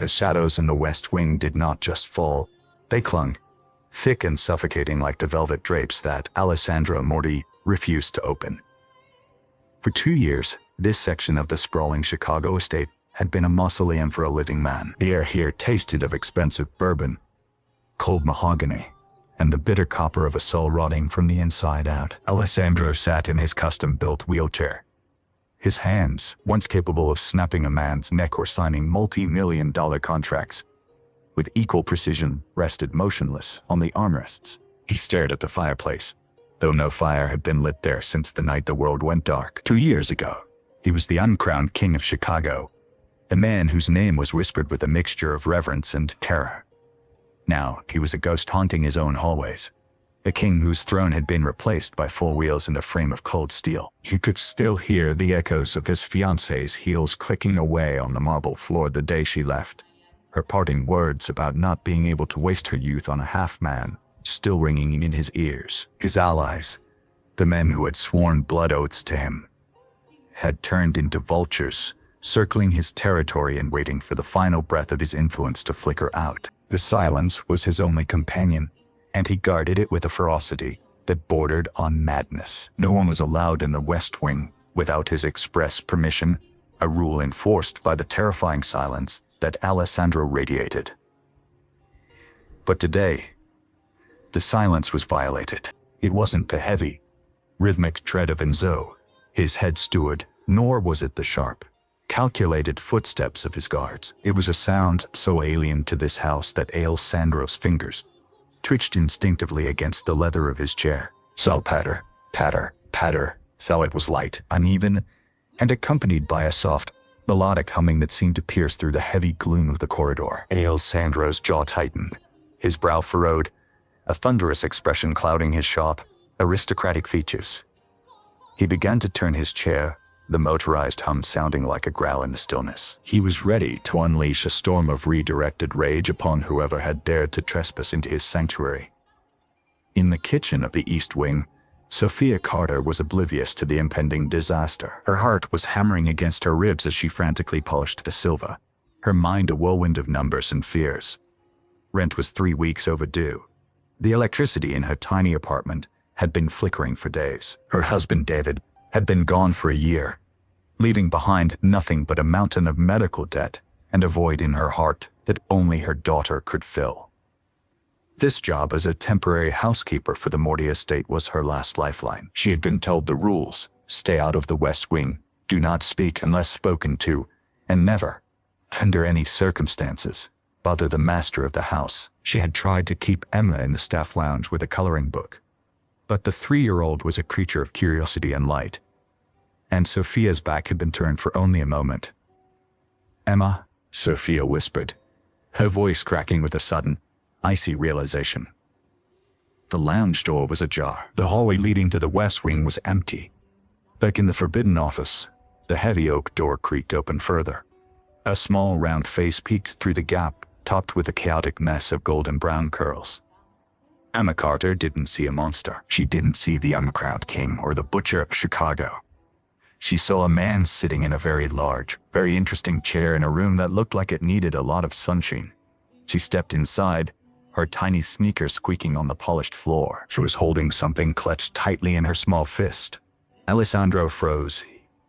The shadows in the West Wing did not just fall, they clung, thick and suffocating like the velvet drapes that Alessandro Moretti refused to open. For 2 years, this section of the sprawling Chicago estate had been a mausoleum for a living man. The air here tasted of expensive bourbon, cold mahogany, and the bitter copper of a soul rotting from the inside out. Alessandro sat in his custom-built wheelchair. His hands, once capable of snapping a man's neck or signing multi-million-dollar contracts, with equal precision, rested motionless on the armrests. He stared at the fireplace, though no fire had been lit there since the night the world went dark. 2 years ago, he was the Uncrowned King of Chicago, a man whose name was whispered with a mixture of reverence and terror. Now, he was a ghost haunting his own hallways, a king whose throne had been replaced by 4 wheels and a frame of cold steel. He could still hear the echoes of his fiancée's heels clicking away on the marble floor the day she left, her parting words about not being able to waste her youth on a half-man, still ringing in his ears. His allies, the men who had sworn blood oaths to him, had turned into vultures, circling his territory and waiting for the final breath of his influence to flicker out. The silence was his only companion, and he guarded it with a ferocity that bordered on madness. No one was allowed in the West Wing without his express permission, a rule enforced by the terrifying silence that Alessandro radiated. But today, the silence was violated. It wasn't the heavy, rhythmic tread of Enzo, his head steward, nor was it the sharp, calculated footsteps of his guards. It was a sound so alien to this house that Alessandro's fingers twitched instinctively against the leather of his chair. So patter, patter, patter. So it was light, uneven, and accompanied by a soft, melodic humming that seemed to pierce through the heavy gloom of the corridor. Alessandro's jaw tightened, his brow furrowed, a thunderous expression clouding his sharp, aristocratic features. He began to turn his chair, the motorized hum sounding like a growl in the stillness. He was ready to unleash a storm of redirected rage upon whoever had dared to trespass into his sanctuary. In the kitchen of the East Wing, Sophia Carter was oblivious to the impending disaster. Her heart was hammering against her ribs as she frantically polished the silver, her mind a whirlwind of numbers and fears. Rent was 3 weeks overdue. The electricity in her tiny apartment had been flickering for days. Her husband, David, had been gone for a year, leaving behind nothing but a mountain of medical debt and a void in her heart that only her daughter could fill. This job as a temporary housekeeper for the Moretti estate was her last lifeline. She had been told the rules: stay out of the West Wing, do not speak unless spoken to, and never, under any circumstances, bother the master of the house. She had tried to keep Emma in the staff lounge with a coloring book, but the 3-year-old was a creature of curiosity and light, and Sophia's back had been turned for only a moment. "Emma," Sophia whispered, her voice cracking with a sudden, icy realization. The lounge door was ajar. The hallway leading to the West Wing was empty. Back in the forbidden office, the heavy oak door creaked open further. A small round face peeked through the gap, topped with a chaotic mess of golden brown curls. Emma Carter didn't see a monster. She didn't see the Uncrowned King or the Butcher of Chicago. She saw a man sitting in a very large, very interesting chair in a room that looked like it needed a lot of sunshine. She stepped inside, her tiny sneakers squeaking on the polished floor. She was holding something clutched tightly in her small fist. Alessandro froze.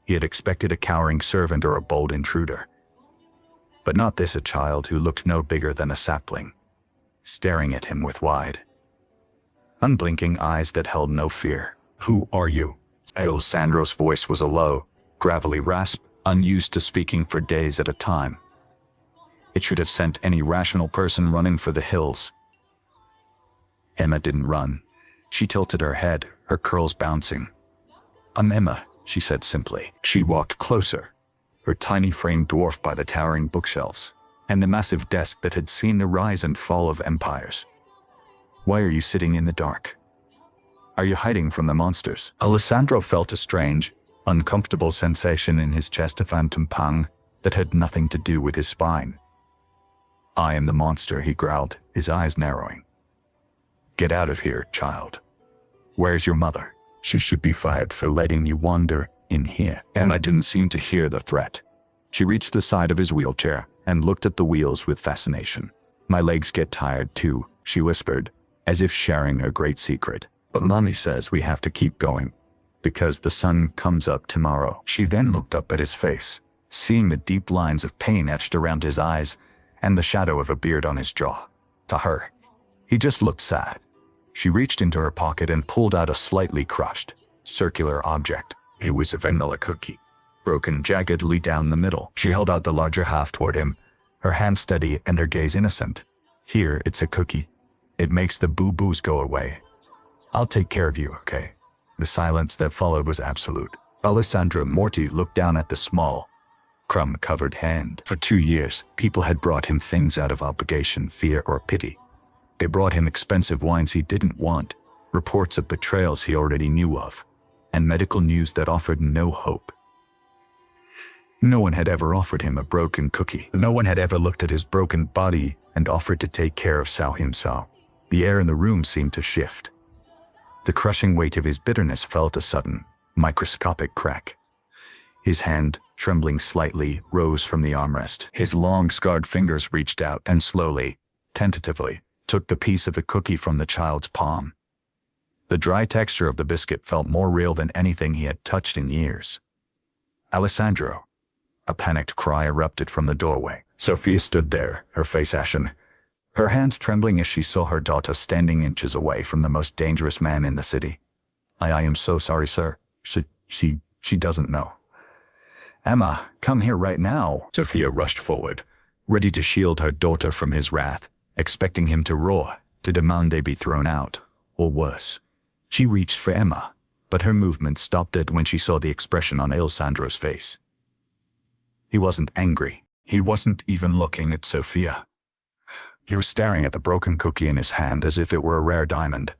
He had expected a cowering servant or a bold intruder, but not this, a child who looked no bigger than a sapling, staring at him with wide, unblinking eyes that held no fear. "Who are you?" Alessandro's voice was a low, gravelly rasp, unused to speaking for days at a time. It should have sent any rational person running for the hills. Emma didn't run. She tilted her head, her curls bouncing. "I'm Emma," she said simply. She walked closer, her tiny frame dwarfed by the towering bookshelves and the massive desk that had seen the rise and fall of empires. "Why are you sitting in the dark? Are you hiding from the monsters?" Alessandro felt a strange, uncomfortable sensation in his chest, a phantom pang that had nothing to do with his spine. "I am the monster," he growled, his eyes narrowing. "Get out of here, child. Where's your mother? She should be fired for letting you wander in here." Emma didn't seem to hear the threat. She reached the side of his wheelchair, and looked at the wheels with fascination. "My legs get tired too," she whispered, as if sharing a great secret. "But Mommy says we have to keep going, because the sun comes up tomorrow." She then looked up at his face, seeing the deep lines of pain etched around his eyes and the shadow of a beard on his jaw. To her, he just looked sad. She reached into her pocket and pulled out a slightly crushed, circular object. It was a vanilla cookie, broken jaggedly down the middle. She held out the larger half toward him, her hand steady and her gaze innocent. "Here, it's a cookie. It makes the boo-boos go away. I'll take care of you, okay?" The silence that followed was absolute. Alessandro Moretti looked down at the small, crumb-covered hand. For 2 years, people had brought him things out of obligation, fear, or pity. They brought him expensive wines he didn't want, reports of betrayals he already knew of, and medical news that offered no hope. No one had ever offered him a broken cookie. No one had ever looked at his broken body and offered to take care of Sal himself. The air in the room seemed to shift. The crushing weight of his bitterness felt a sudden, microscopic crack. His hand, trembling slightly, rose from the armrest. His long, scarred fingers reached out and slowly, tentatively, took the piece of the cookie from the child's palm. The dry texture of the biscuit felt more real than anything he had touched in years. "Alessandro!" A panicked cry erupted from the doorway. Sophia stood there, her face ashen, her hands trembling as she saw her daughter standing inches away from the most dangerous man in the city. I am so sorry, sir. She doesn't know." "Emma, come here right now." Sophia rushed forward, ready to shield her daughter from his wrath, expecting him to roar, to demand they be thrown out, or worse. She reached for Emma, but her movement stopped dead when she saw the expression on Alessandro's face. He wasn't angry. He wasn't even looking at Sophia. He was staring at the broken cookie in his hand as if it were a rare diamond.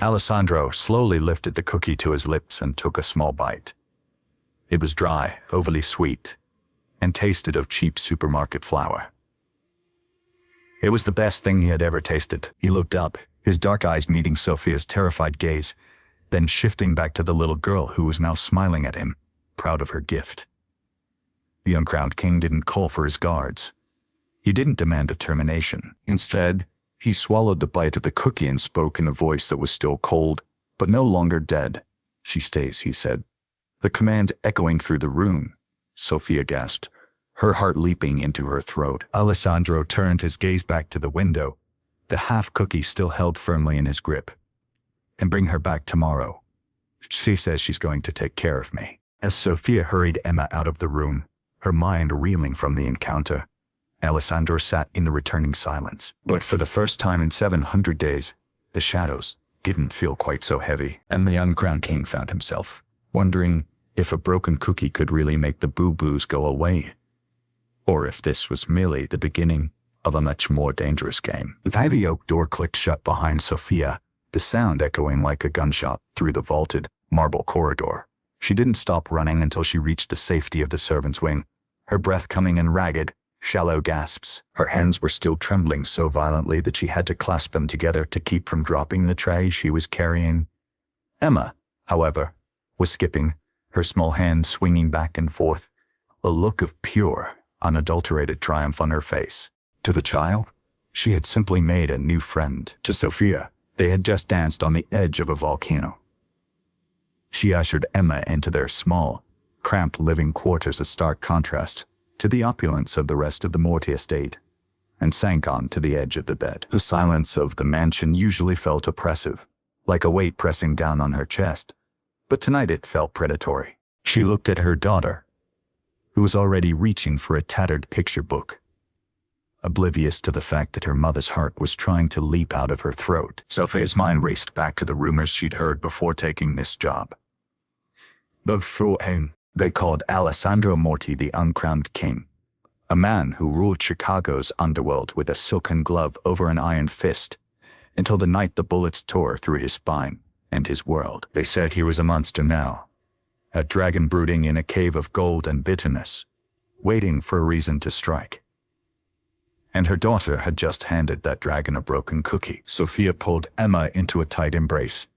Alessandro slowly lifted the cookie to his lips and took a small bite. It was dry, overly sweet, and tasted of cheap supermarket flour. It was the best thing he had ever tasted. He looked up, his dark eyes meeting Sophia's terrified gaze, then shifting back to the little girl who was now smiling at him, proud of her gift. The Uncrowned King didn't call for his guards. He didn't demand a termination. Instead, he swallowed the bite of the cookie and spoke in a voice that was still cold, but no longer dead. "She stays," he said, the command echoing through the room. Sophia gasped, her heart leaping into her throat. Alessandro turned his gaze back to the window, the half cookie still held firmly in his grip. "And bring her back tomorrow. She says she's going to take care of me." As Sophia hurried Emma out of the room, her mind reeling from the encounter, Alessandro sat in the returning silence. But for the first time in 700 days, the shadows didn't feel quite so heavy, and the Uncrowned King found himself wondering if a broken cookie could really make the boo-boos go away, or if this was merely the beginning of a much more dangerous game. The heavy oak door clicked shut behind Sophia, the sound echoing like a gunshot through the vaulted marble corridor. She didn't stop running until she reached the safety of the servants' wing, her breath coming in ragged, shallow gasps. Her hands were still trembling so violently that she had to clasp them together to keep from dropping the tray she was carrying. Emma, however, was skipping, her small hands swinging back and forth, a look of pure, unadulterated triumph on her face. To the child, she had simply made a new friend. To Sophia, they had just danced on the edge of a volcano. She ushered Emma into their small, cramped living quarters, a stark contrast to the opulence of the rest of the Moretti estate, and sank on to the edge of the bed. The silence of the mansion usually felt oppressive, like a weight pressing down on her chest, but tonight it felt predatory. She looked at her daughter, who was already reaching for a tattered picture book, oblivious to the fact that her mother's heart was trying to leap out of her throat. Sophia's mind raced back to the rumors she'd heard before taking this job. The fool they called Alessandro Moretti the Uncrowned King, a man who ruled Chicago's underworld with a silken glove over an iron fist, until the night the bullets tore through his spine and his world. They said he was a monster now, a dragon brooding in a cave of gold and bitterness, waiting for a reason to strike. And her daughter had just handed that dragon a broken cookie. Sophia pulled Emma into a tight embrace,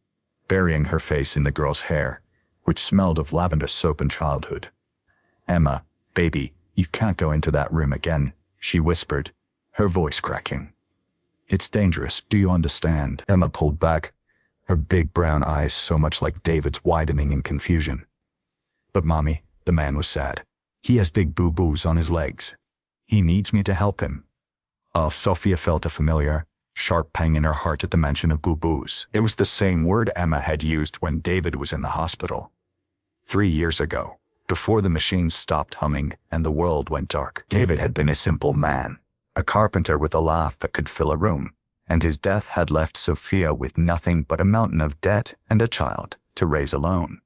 burying her face in the girl's hair, which smelled of lavender soap and childhood. "Emma, baby, you can't go into that room again. she whispered, her voice cracking. It's dangerous, do you understand? Emma pulled back, her big brown eyes so much like David's widening in confusion. But Mommy, the man was sad. He has big boo-boos on his legs. He needs me to help him. Sophia felt a familiar, sharp pang in her heart at the mention of boo-boos. It was the same word Emma had used when David was in the hospital. 3 years ago, before the machines stopped humming and the world went dark. David had been a simple man, a carpenter with a laugh that could fill a room, and his death had left Sophia with nothing but a mountain of debt and a child to raise alone.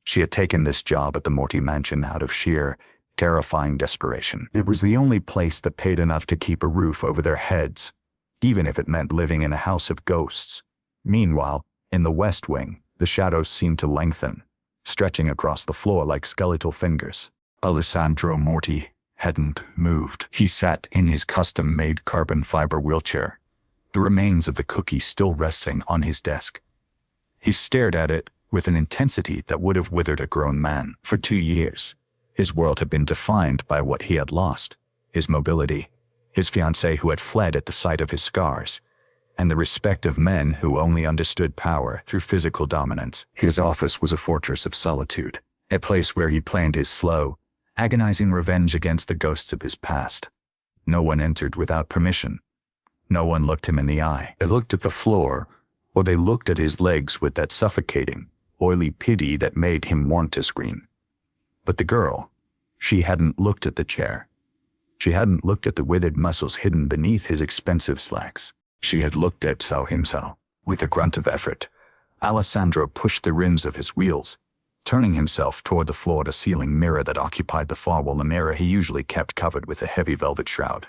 She had taken this job at the Morty mansion out of sheer, terrifying desperation. It was the only place that paid enough to keep a roof over their heads, even if it meant living in a house of ghosts. Meanwhile, in the West Wing, the shadows seemed to lengthen, stretching across the floor like skeletal fingers. Alessandro Moretti hadn't moved. He sat in his custom-made carbon fiber wheelchair, the remains of the cookie still resting on his desk. He stared at it with an intensity that would have withered a grown man. For 2 years, his world had been defined by what he had lost: his mobility, his fiancée who had fled at the sight of his scars, and the respect of men who only understood power through physical dominance. His office was a fortress of solitude, a place where he planned his slow, agonizing revenge against the ghosts of his past. No one entered without permission. No one looked him in the eye. They looked at the floor, or they looked at his legs with that suffocating, oily pity that made him want to scream. But the girl, she hadn't looked at the chair. She hadn't looked at the withered muscles hidden beneath his expensive slacks. She had looked at Sal himself. With a grunt of effort, Alessandro pushed the rims of his wheels, turning himself toward the floor-to-ceiling mirror that occupied the far wall, a mirror he usually kept covered with a heavy velvet shroud.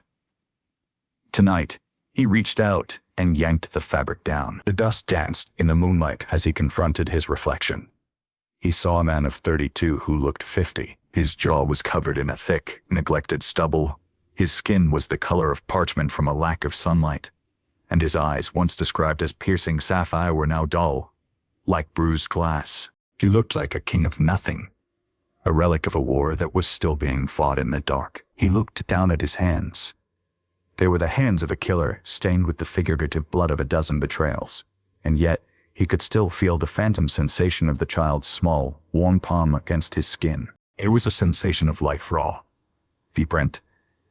Tonight, he reached out and yanked the fabric down. The dust danced in the moonlight as he confronted his reflection. He saw a man of 32 who looked 50. His jaw was covered in a thick, neglected stubble. His skin was the color of parchment from a lack of sunlight, and his eyes, once described as piercing sapphire, were now dull, like bruised glass. He looked like a king of nothing, a relic of a war that was still being fought in the dark. He looked down at his hands. They were the hands of a killer, stained with the figurative blood of a dozen betrayals, and yet he could still feel the phantom sensation of the child's small, warm palm against his skin. It was a sensation of life raw, vibrant,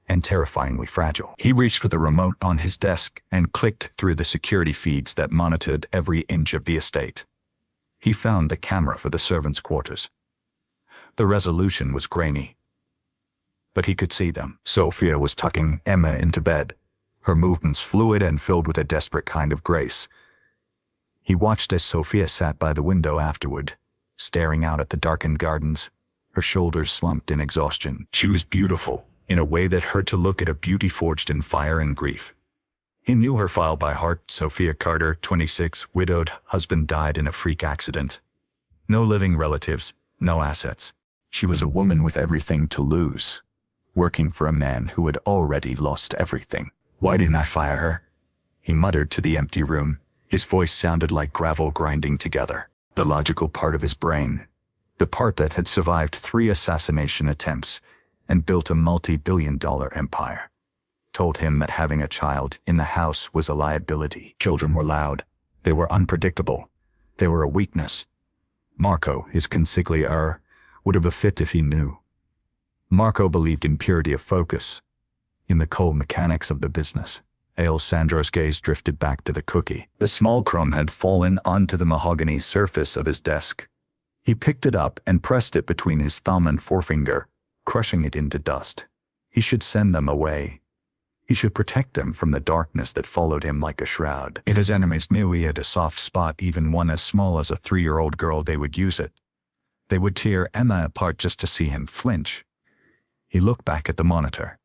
and terrifyingly fragile. He reached for the remote on his desk and clicked through the security feeds that monitored every inch of the estate. He found the camera for the servants' quarters. The resolution was grainy, but he could see them. Sophia was tucking Emma into bed, her movements fluid and filled with a desperate kind of grace. He watched as Sophia sat by the window afterward, staring out at the darkened gardens, her shoulders slumped in exhaustion. She was beautiful, in a way that hurt to look at a beauty forged in fire and grief. He knew her file by heart. Sophia Carter, 26, widowed, husband died in a freak accident. No living relatives, no assets. She was a woman with everything to lose, working for a man who had already lost everything. Why didn't I fire her? He muttered to the empty room. His voice sounded like gravel grinding together. The logical part of his brain, the part that had survived 3 assassination attempts and built a multi-billion-dollar empire, told him that having a child in the house was a liability. Children were loud. They were unpredictable. They were a weakness. Marco, his consigliere, would have fit if he knew. Marco believed in purity of focus, in the cold mechanics of the business. Alessandro's gaze drifted back to the cookie. The small crumb had fallen onto the mahogany surface of his desk. He picked it up and pressed it between his thumb and forefinger, crushing it into dust. He should send them away. He should protect them from the darkness that followed him like a shroud. If his enemies knew he had a soft spot, even one as small as a 3-year-old girl, they would use it. They would tear Emma apart just to see him flinch. He looked back at the monitor.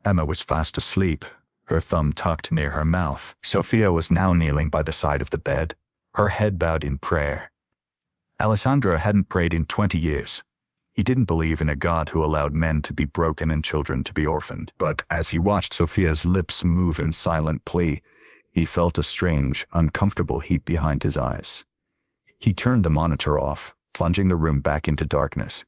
Emma was fast asleep, her thumb tucked near her mouth. Sophia was now kneeling by the side of the bed, her head bowed in prayer. Alessandro hadn't prayed in 20 years. He didn't believe in a God who allowed men to be broken and children to be orphaned. But as he watched Sophia's lips move in silent plea, he felt a strange, uncomfortable heat behind his eyes. He turned the monitor off, plunging the room back into darkness.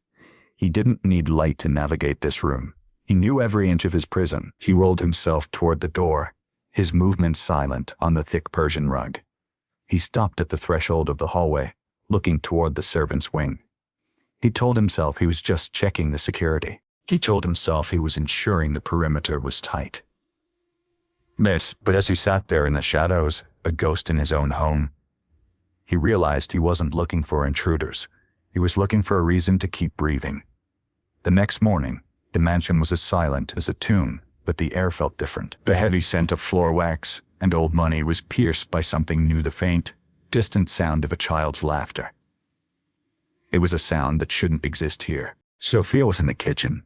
He didn't need light to navigate this room. He knew every inch of his prison. He rolled himself toward the door, his movements silent on the thick Persian rug. He stopped at the threshold of the hallway, looking toward the servants' wing. He told himself he was just checking the security. He told himself he was ensuring the perimeter was tight. But as he sat there in the shadows, a ghost in his own home, he realized he wasn't looking for intruders. He was looking for a reason to keep breathing. The next morning, the mansion was as silent as a tomb, but the air felt different. The heavy scent of floor wax and old money was pierced by something new, the faint, distant sound of a child's laughter. It was a sound that shouldn't exist here. Sophia was in the kitchen,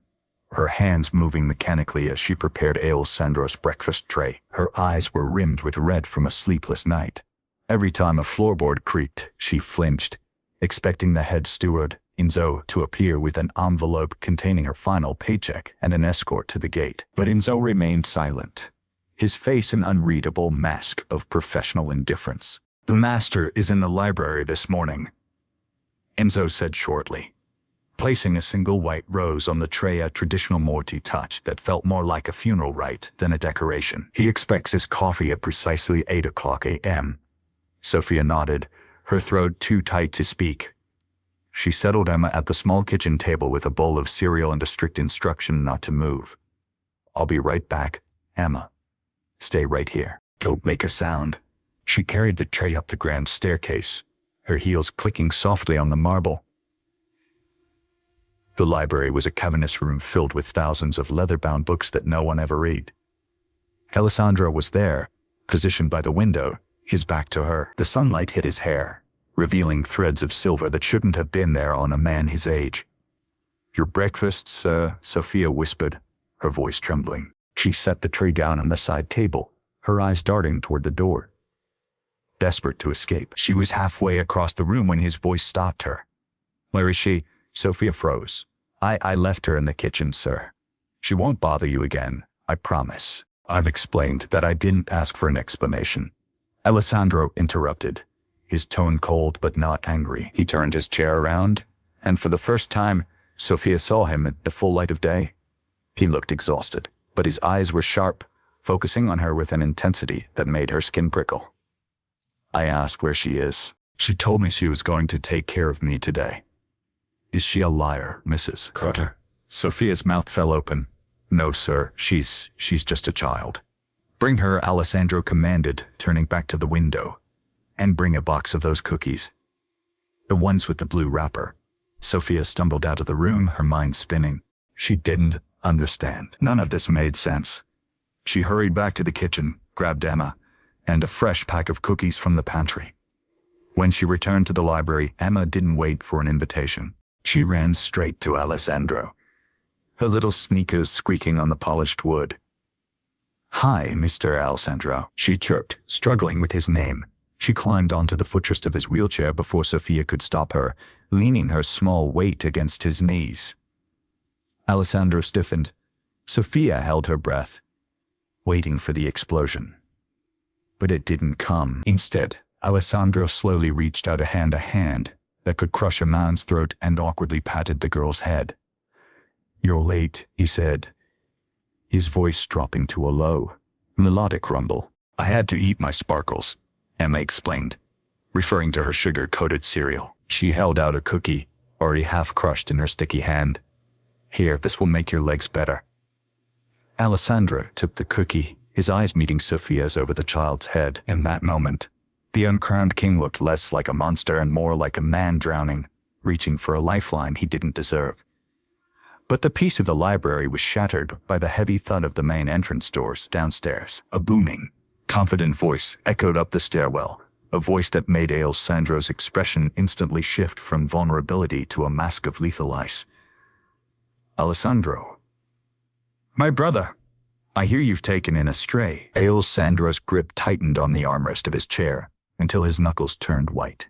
her hands moving mechanically as she prepared Alessandro's breakfast tray. Her eyes were rimmed with red from a sleepless night. Every time a floorboard creaked, she flinched, expecting the head steward, Enzo, to appear with an envelope containing her final paycheck and an escort to the gate. But Enzo remained silent, his face an unreadable mask of professional indifference. "The master is in the library this morning," Enzo said shortly, placing a single white rose on the tray, a traditional Morty touch that felt more like a funeral rite than a decoration. "He expects his coffee at precisely 8 o'clock a.m. Sophia nodded, her throat too tight to speak. She settled Emma at the small kitchen table with a bowl of cereal and a strict instruction not to move. "I'll be right back, Emma. Stay right here. Don't make a sound." She carried the tray up the grand staircase, her heels clicking softly on the marble. The library was a cavernous room filled with thousands of leather-bound books that no one ever read. Alessandro was there, positioned by the window, his back to her. The sunlight hit his hair, revealing threads of silver that shouldn't have been there on a man his age. "Your breakfast, sir," Sophia whispered, her voice trembling. She set the tray down on the side table, her eyes darting toward the door. Desperate to escape, she was halfway across the room when his voice stopped her. "Where is she?" Sophia froze. I left her in the kitchen, sir. She won't bother you again, I promise." "I've explained that I didn't ask for an explanation." Alessandro interrupted, his tone cold but not angry. He turned his chair around, and for the first time, Sophia saw him in the full light of day. He looked exhausted, but his eyes were sharp, focusing on her with an intensity that made her skin prickle. "I asked where she is. She told me she was going to take care of me today." "Is she a liar, Mrs. Carter?" Sophia's mouth fell open. "No, sir, she's just a child." "Bring her," Alessandro commanded, turning back to the window. "And bring a box of those cookies. The ones with the blue wrapper." Sophia stumbled out of the room, her mind spinning. She didn't understand. None of this made sense. She hurried back to the kitchen, grabbed Emma, and a fresh pack of cookies from the pantry. When she returned to the library, Emma didn't wait for an invitation. She ran straight to Alessandro, her little sneakers squeaking on the polished wood. "Hi, Mr. Alessandro," she chirped, struggling with his name. She climbed onto the footrest of his wheelchair before Sophia could stop her, leaning her small weight against his knees. Alessandro stiffened. Sophia held her breath, waiting for the explosion. But it didn't come. Instead, Alessandro slowly reached out a hand that could crush a man's throat and awkwardly patted the girl's head. "You're late," he said, his voice dropping to a low, melodic rumble. "I had to eat my sparkles," Emma explained, referring to her sugar-coated cereal. She held out a cookie, already half-crushed in her sticky hand. "Here, this will make your legs better." Alessandro took the cookie, his eyes meeting Sophia's over the child's head. In that moment, the Uncrowned King looked less like a monster and more like a man drowning, reaching for a lifeline he didn't deserve. But the peace of the library was shattered by the heavy thud of the main entrance doors downstairs. A booming, confident voice echoed up the stairwell, a voice that made Alessandro's expression instantly shift from vulnerability to a mask of lethal ice. "Alessandro." "My brother. I hear you've taken in a stray." Alessandro's grip tightened on the armrest of his chair until his knuckles turned white.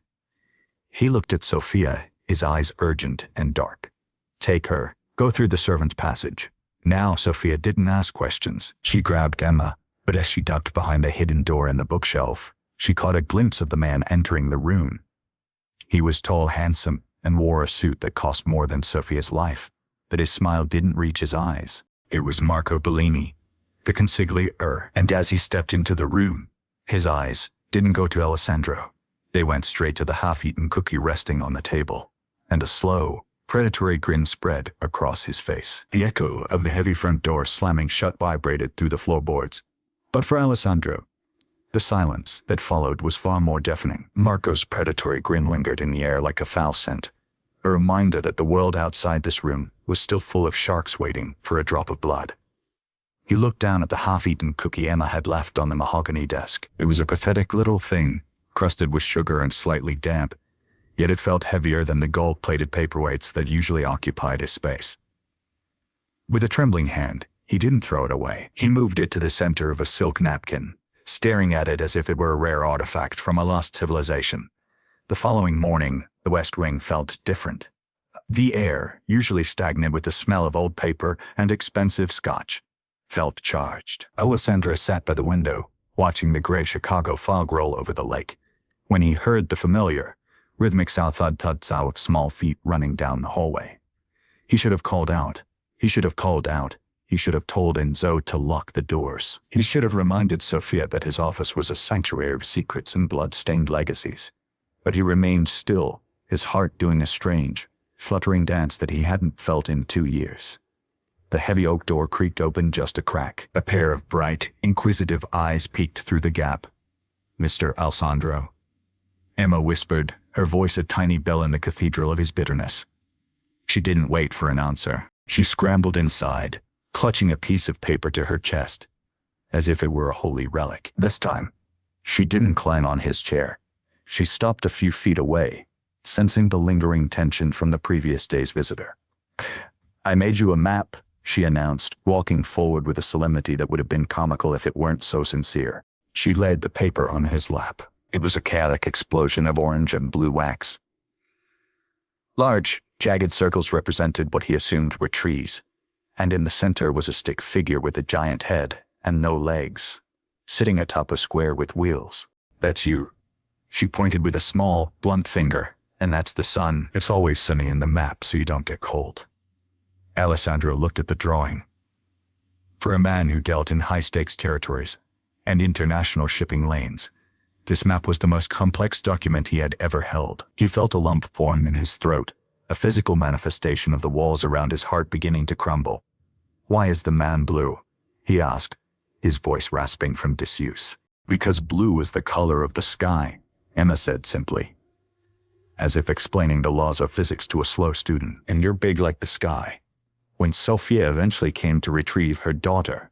He looked at Sophia, his eyes urgent and dark. "Take her. Go through the servants' passage." Now Sophia didn't ask questions. She grabbed Emma, but as she ducked behind a hidden door in the bookshelf, she caught a glimpse of the man entering the room. He was tall, handsome, and wore a suit that cost more than Sophia's life, but his smile didn't reach his eyes. It was Marco Bellini, the consigliere, and as he stepped into the room, his eyes didn't go to Alessandro. They went straight to the half-eaten cookie resting on the table, and a slow, predatory grin spread across his face. The echo of the heavy front door slamming shut vibrated through the floorboards. But for Alessandro, the silence that followed was far more deafening. Marco's predatory grin lingered in the air like a foul scent, a reminder that the world outside this room was still full of sharks waiting for a drop of blood. He looked down at the half-eaten cookie Emma had left on the mahogany desk. It was a pathetic little thing, crusted with sugar and slightly damp, yet it felt heavier than the gold-plated paperweights that usually occupied his space. With a trembling hand, he didn't throw it away. He moved it to the center of a silk napkin, staring at it as if it were a rare artifact from a lost civilization. The following morning, the West Wing felt different. The air, usually stagnant with the smell of old paper and expensive scotch, felt charged. Alessandro sat by the window, watching the gray Chicago fog roll over the lake, when he heard the familiar, rhythmic thud-thud sound of small feet running down the hallway. He should have called out. He should have called out. He should have told Enzo to lock the doors. He should have reminded Sophia that his office was a sanctuary of secrets and blood-stained legacies. But he remained still, his heart doing a strange, fluttering dance that he hadn't felt in 2 years. The heavy oak door creaked open just a crack. A pair of bright, inquisitive eyes peeked through the gap. "Mr. Alessandro," Emma whispered, her voice a tiny bell in the cathedral of his bitterness. She didn't wait for an answer. She scrambled inside, clutching a piece of paper to her chest, as if it were a holy relic. This time, she didn't climb on his chair. She stopped a few feet away, sensing the lingering tension from the previous day's visitor. "I made you a map," she announced, walking forward with a solemnity that would have been comical if it weren't so sincere. She laid the paper on his lap. It was a chaotic explosion of orange and blue wax. Large, jagged circles represented what he assumed were trees, and in the center was a stick figure with a giant head and no legs, sitting atop a square with wheels. "That's you." She pointed with a small, blunt finger. "And that's the sun. It's always sunny in the map so you don't get cold." Alessandro looked at the drawing. For a man who dealt in high-stakes territories and international shipping lanes, this map was the most complex document he had ever held. He felt a lump form in his throat, a physical manifestation of the walls around his heart beginning to crumble. "Why is the man blue?" he asked, his voice rasping from disuse. "Because blue is the color of the sky," Emma said simply, as if explaining the laws of physics to a slow student. "And you're big like the sky." When Sophia eventually came to retrieve her daughter,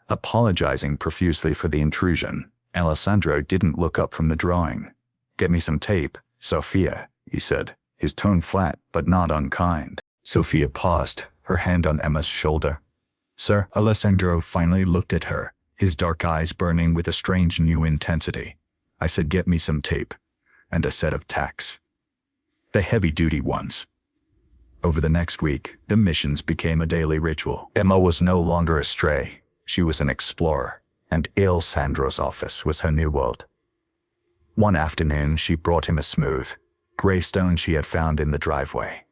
apologizing profusely for the intrusion, Alessandro didn't look up from the drawing. "Get me some tape, Sophia," he said, his tone flat but not unkind. Sophia paused, her hand on Emma's shoulder. "Sir?" Alessandro finally looked at her, his dark eyes burning with a strange new intensity. "I said get me some tape, and a set of tacks. The heavy-duty ones." Over the next week, the missions became a daily ritual. Emma was no longer a stray. She was an explorer, and Alessandro's office was her new world. One afternoon, she brought him a smooth, gray stone she had found in the driveway.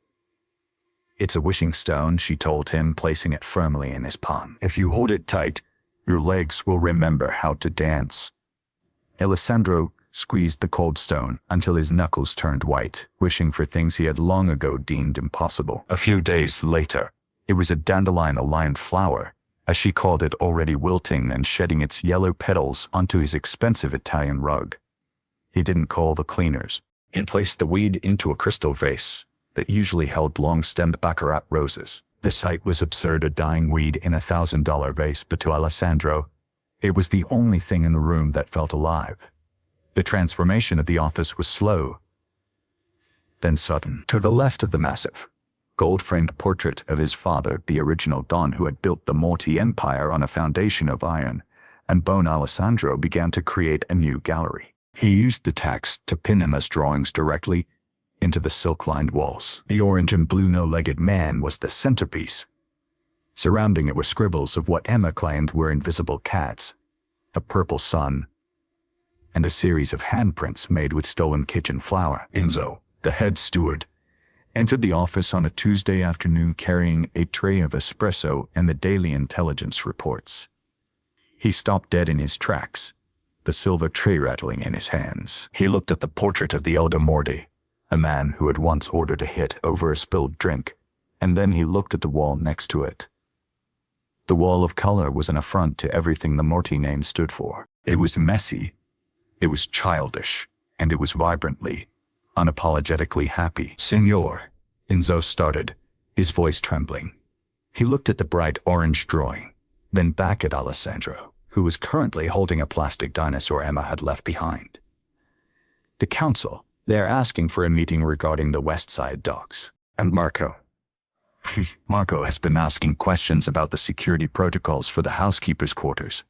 "It's a wishing stone," she told him, placing it firmly in his palm. "If you hold it tight, your legs will remember how to dance." Alessandro squeezed the cold stone until his knuckles turned white, wishing for things he had long ago deemed impossible. A few days later, it was a dandelion-aligned flower, as she called it, already wilting and shedding its yellow petals onto his expensive Italian rug. He didn't call the cleaners. He placed the weed into a crystal vase that usually held long-stemmed baccarat roses. The sight was absurd, a dying weed in a $1,000 vase, but to Alessandro, it was the only thing in the room that felt alive. The transformation of the office was slow, then sudden. To the left of the massive, gold-framed portrait of his father, the original Don who had built the Morty Empire on a foundation of iron and bone, Alessandro began to create a new gallery. He used the tacks to pin Emma's drawings directly into the silk-lined walls. The orange and blue no-legged man was the centerpiece. Surrounding it were scribbles of what Emma claimed were invisible cats, a purple sun, and a series of handprints made with stolen kitchen flour. Enzo, the head steward, entered the office on a Tuesday afternoon carrying a tray of espresso and the daily intelligence reports. He stopped dead in his tracks, the silver tray rattling in his hands. He looked at the portrait of the elder Morty, a man who had once ordered a hit over a spilled drink, and then he looked at the wall next to it. The wall of color was an affront to everything the Morty name stood for. It was messy, it was childish, and it was vibrantly, unapologetically happy. "Senor," Enzo started, his voice trembling. He looked at the bright orange drawing, then back at Alessandro, who was currently holding a plastic dinosaur Emma had left behind. "The council, they're asking for a meeting regarding the West Side docks. And Marco." Marco has been asking questions about the security protocols for the housekeeper's quarters.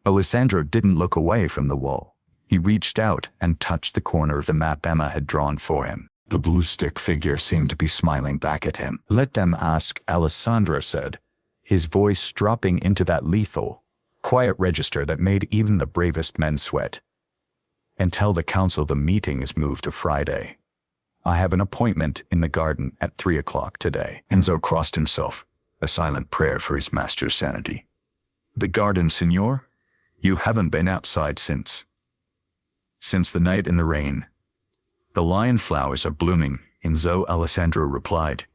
Alessandro didn't look away from the wall. He reached out and touched the corner of the map Emma had drawn for him. The blue stick figure seemed to be smiling back at him. "Let them ask," Alessandro said, his voice dropping into that lethal, quiet register that made even the bravest men sweat. "And tell the council the meeting is moved to Friday. I have an appointment in the garden at 3 o'clock today." Enzo crossed himself, a silent prayer for his master's sanity. "The garden, senor? You haven't been outside since the night in the rain." "The lion flowers are blooming," Enzo, Alessandro replied,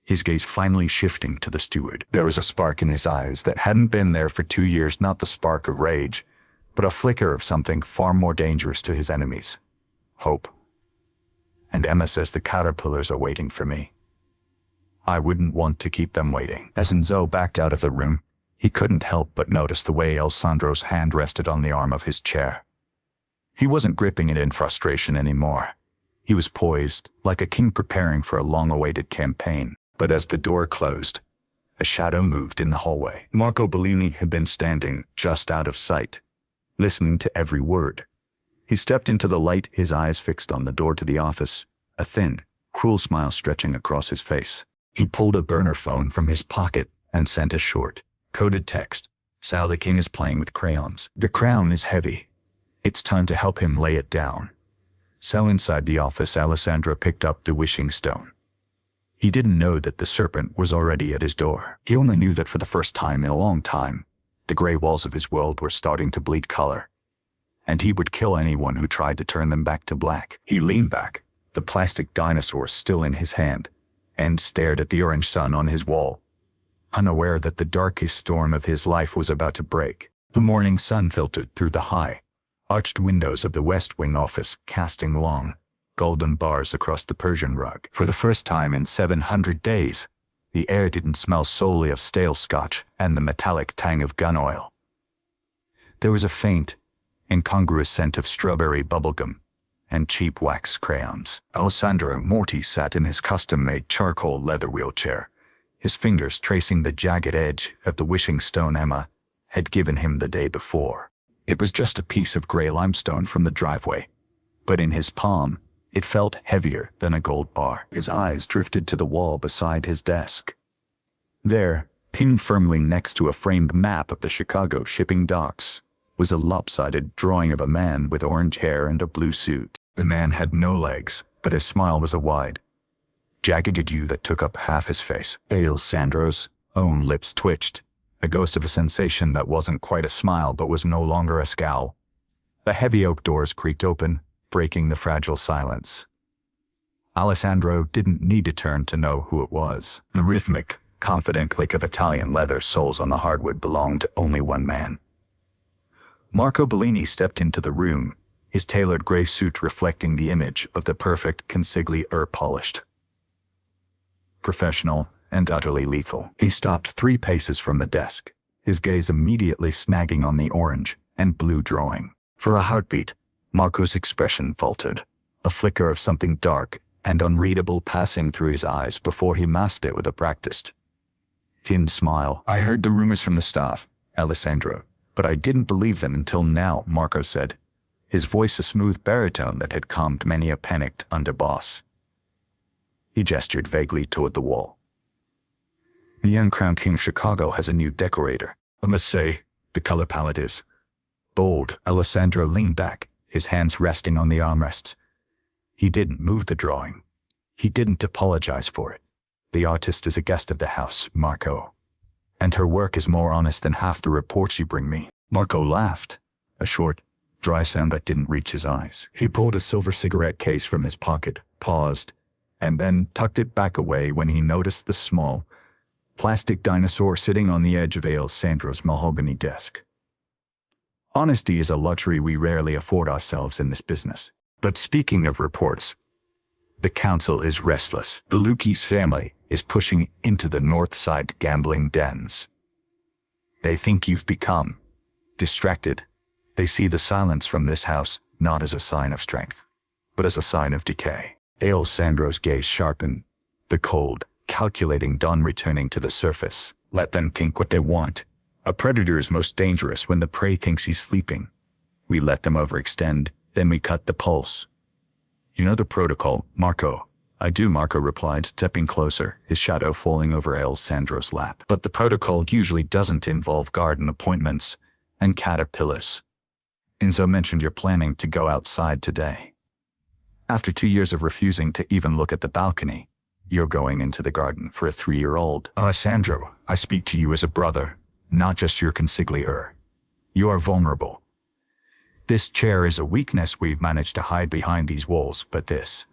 his gaze finally shifting to the steward. There was a spark in his eyes that hadn't been there for 2 years, not the spark of rage, but a flicker of something far more dangerous to his enemies: hope. "And Emma says the caterpillars are waiting for me. I wouldn't want to keep them waiting." As Enzo backed out of the room, he couldn't help but notice the way Alessandro's hand rested on the arm of his chair. He wasn't gripping it in frustration anymore. He was poised, like a king preparing for a long-awaited campaign. But as the door closed, a shadow moved in the hallway. Marco Bellini had been standing just out of sight, listening to every word. He stepped into the light, his eyes fixed on the door to the office, a thin, cruel smile stretching across his face. He pulled a burner phone from his pocket and sent a short, coded text. "Sal, the king is playing with crayons. The crown is heavy. It's time to help him lay it down." So inside the office, Alessandro picked up the wishing stone. He didn't know that the serpent was already at his door. He only knew that for the first time in a long time, the gray walls of his world were starting to bleed color, and he would kill anyone who tried to turn them back to black. He leaned back, the plastic dinosaur still in his hand, and stared at the orange sun on his wall, unaware that the darkest storm of his life was about to break. The morning sun filtered through the high, arched windows of the West Wing office, casting long, golden bars across the Persian rug. For the first time in 700 days, the air didn't smell solely of stale scotch and the metallic tang of gun oil. There was a faint, incongruous scent of strawberry bubblegum and cheap wax crayons. Alessandro Moretti sat in his custom-made charcoal leather wheelchair, his fingers tracing the jagged edge of the wishing stone Emma had given him the day before. It was just a piece of gray limestone from the driveway, but in his palm, it felt heavier than a gold bar. His eyes drifted to the wall beside his desk. There, pinned firmly next to a framed map of the Chicago shipping docks, was a lopsided drawing of a man with orange hair and a blue suit. The man had no legs, but his smile was a wide, jagged U that took up half his face. Alessandro's own lips twitched, a ghost of a sensation that wasn't quite a smile but was no longer a scowl. The heavy oak doors creaked open, breaking the fragile silence. Alessandro didn't need to turn to know who it was. The rhythmic, confident click of Italian leather soles on the hardwood belonged to only one man. Marco Bellini stepped into the room, his tailored gray suit reflecting the image of the perfect consigli polished. Professional and utterly lethal. He stopped 3 paces from the desk, his gaze immediately snagging on the orange and blue drawing. For a heartbeat, Marco's expression faltered, a flicker of something dark and unreadable passing through his eyes before he masked it with a practiced, thin smile. "I heard the rumors from the staff, Alessandro, but I didn't believe them until now," Marco said, his voice a smooth baritone that had calmed many a panicked underboss. He gestured vaguely toward the wall. "The Uncrowned King of Chicago has a new decorator. I must say, the color palette is bold." Alessandro leaned back, his hands resting on the armrests. He didn't move the drawing. He didn't apologize for it. The artist is a guest of the house, Marco. And her work is more honest than half the reports you bring me. Marco laughed, a short, dry sound that didn't reach his eyes. He pulled a silver cigarette case from his pocket, paused, and then tucked it back away when he noticed the small, plastic dinosaur sitting on the edge of Alessandro's mahogany desk. Honesty is a luxury we rarely afford ourselves in this business. But speaking of reports, the council is restless. The Lucchese family is pushing into the north side gambling dens. They think you've become distracted. They see the silence from this house not as a sign of strength, but as a sign of decay. Alessandro's gaze sharpened, the cold, calculating dawn returning to the surface. Let them think what they want. A predator is most dangerous when the prey thinks he's sleeping. We let them overextend, then we cut the pulse. You know the protocol, Marco. I do, Marco replied, stepping closer, his shadow falling over Alessandro's lap. But the protocol usually doesn't involve garden appointments and caterpillars. Enzo mentioned you're planning to go outside today. After 2 years of refusing to even look at the balcony, you're going into the garden for a 3-year-old. Alessandro, I speak to you as a brother, not just your consigliere. You are vulnerable. This chair is a weakness we've managed to hide behind these walls, but this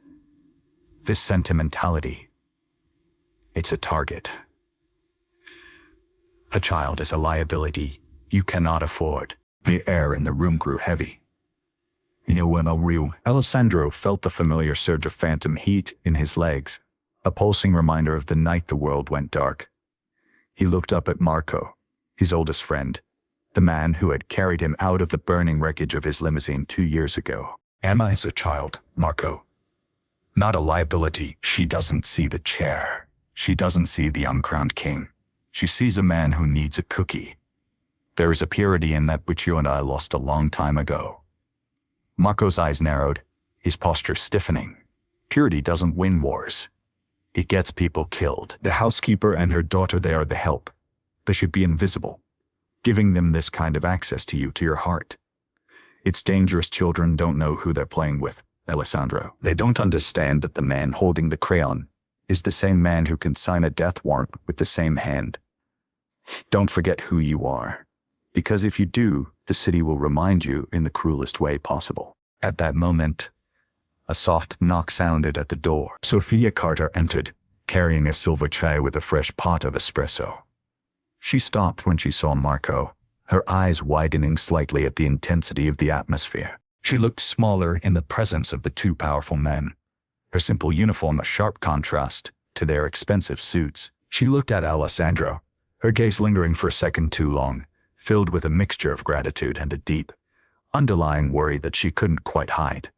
sentimentality, it's a target. A child is a liability you cannot afford. The air in the room grew heavy. Alessandro felt the familiar surge of phantom heat in his legs, a pulsing reminder of the night the world went dark. He looked up at Marco, his oldest friend, the man who had carried him out of the burning wreckage of his limousine 2 years ago. Emma is a child, Marco. Not a liability. She doesn't see the chair. She doesn't see the uncrowned king. She sees a man who needs a cookie. There is a purity in that which you and I lost a long time ago. Marco's eyes narrowed, his posture stiffening. Purity doesn't win wars. It gets people killed. The housekeeper and her daughter, they are the help. They should be invisible, giving them this kind of access to you, to your heart. It's dangerous. Children don't know who they're playing with, Alessandro. They don't understand that the man holding the crayon is the same man who can sign a death warrant with the same hand. Don't forget who you are, because if you do, the city will remind you in the cruelest way possible. At that moment, a soft knock sounded at the door. Sophia Carter entered, carrying a silver tray with a fresh pot of espresso. She stopped when she saw Marco, her eyes widening slightly at the intensity of the atmosphere. She looked smaller in the presence of the two powerful men, her simple uniform a sharp contrast to their expensive suits. She looked at Alessandro, her gaze lingering for a second too long, filled with a mixture of gratitude and a deep, underlying worry that she couldn't quite hide.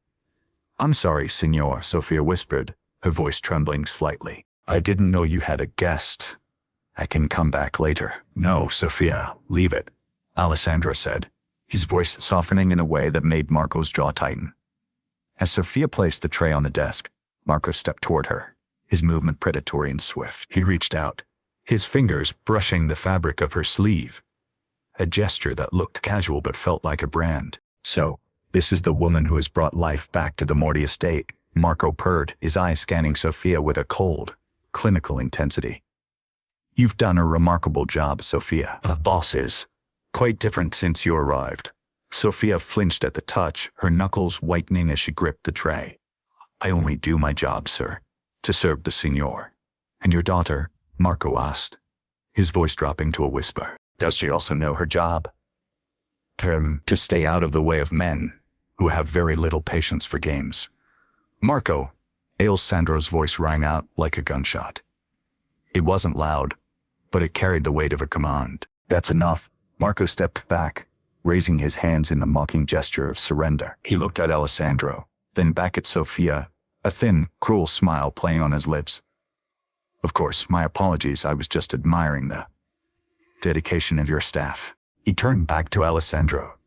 I'm sorry, Signor, Sophia whispered, her voice trembling slightly. I didn't know you had a guest. I can come back later. No, Sophia, leave it, Alessandro said, his voice softening in a way that made Marco's jaw tighten. As Sophia placed the tray on the desk, Marco stepped toward her, his movement predatory and swift. He reached out, his fingers brushing the fabric of her sleeve, a gesture that looked casual but felt like a brand. So, this is the woman who has brought life back to the Morty estate, Marco purred, his eyes scanning Sophia with a cold, clinical intensity. You've done a remarkable job, Sophia. The boss is quite different since you arrived. Sophia flinched at the touch, her knuckles whitening as she gripped the tray. I only do my job, sir, to serve the signor. And your daughter? Marco asked, his voice dropping to a whisper. Does she also know her job? To stay out of the way of men who have very little patience for games. Marco, Alessandro's voice rang out like a gunshot. It wasn't loud, but it carried the weight of a command. That's enough. Marco stepped back, raising his hands in a mocking gesture of surrender. He looked at Alessandro, then back at Sophia, a thin, cruel smile playing on his lips. Of course, my apologies, I was just admiring the dedication of your staff. He turned back to Alessandro,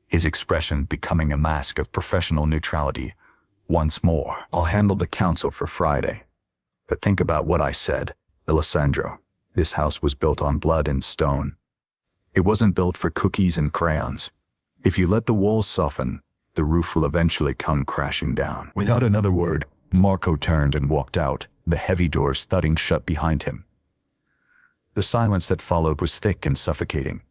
his expression becoming a mask of professional neutrality. Once more, I'll handle the council for Friday. But think about what I said, Alessandro. This house was built on blood and stone. It wasn't built for cookies and crayons. If you let the walls soften, the roof will eventually come crashing down. Without another word, Marco turned and walked out, the heavy doors thudding shut behind him. The silence that followed was thick and suffocating.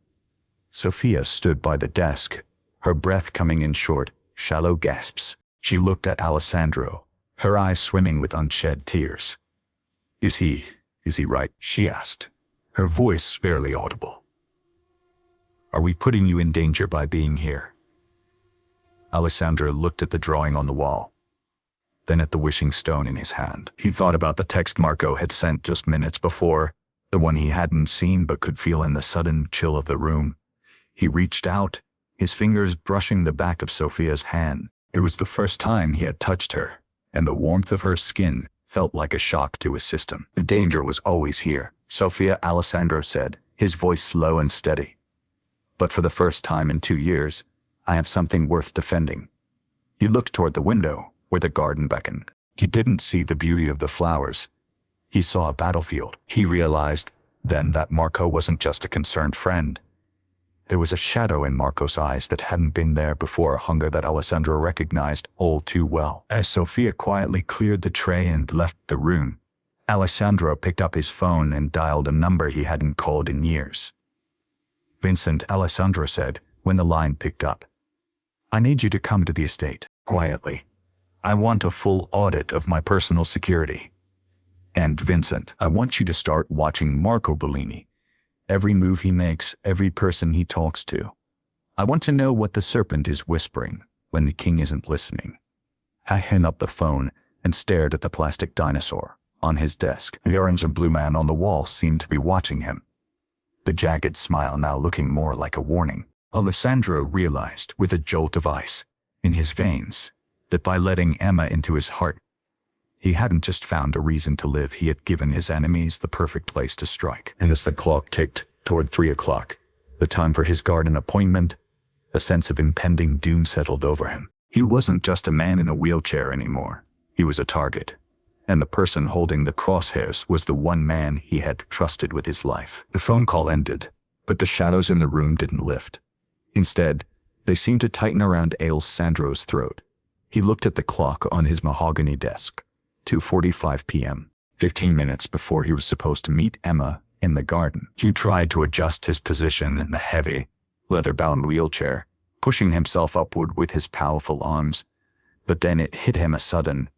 Sophia stood by the desk, her breath coming in short, shallow gasps. She looked at Alessandro, her eyes swimming with unshed tears. Is he right?" she asked, her voice barely audible. "Are we putting you in danger by being here?" Alessandro looked at the drawing on the wall, then at the wishing stone in his hand. He thought about the text Marco had sent just minutes before, the one he hadn't seen but could feel in the sudden chill of the room. He reached out, his fingers brushing the back of Sophia's hand. It was the first time he had touched her, and the warmth of her skin felt like a shock to his system. "The danger was always here," Sophia, Alessandro said, his voice slow and steady. "But for the first time in 2 years, I have something worth defending." He looked toward the window, where the garden beckoned. He didn't see the beauty of the flowers. He saw a battlefield. He realized then that Marco wasn't just a concerned friend. There was a shadow in Marco's eyes that hadn't been there before, a hunger that Alessandro recognized all too well. As Sophia quietly cleared the tray and left the room, Alessandro picked up his phone and dialed a number he hadn't called in years. "Vincent," Alessandro said when the line picked up. "I need you to come to the estate, quietly. I want a full audit of my personal security. And Vincent, I want you to start watching Marco Bellini. Every move he makes, every person he talks to. I want to know what the serpent is whispering when the king isn't listening." I hung up the phone and stared at the plastic dinosaur on his desk. The orange and blue man on the wall seemed to be watching him, the jagged smile now looking more like a warning. Alessandro realized with a jolt of ice in his veins that by letting Emma into his heart, he hadn't just found a reason to live, he had given his enemies the perfect place to strike. And as the clock ticked toward 3 o'clock, the time for his garden appointment, a sense of impending doom settled over him. He wasn't just a man in a wheelchair anymore. He was a target. And the person holding the crosshairs was the one man he had trusted with his life. The phone call ended, but the shadows in the room didn't lift. Instead, they seemed to tighten around Alessandro's throat. He looked at the clock on his mahogany desk. 2:45 p.m., 15 minutes before he was supposed to meet Emma in the garden. He tried to adjust his position in the heavy, leather-bound wheelchair, pushing himself upward with his powerful arms, but then it hit him a sudden,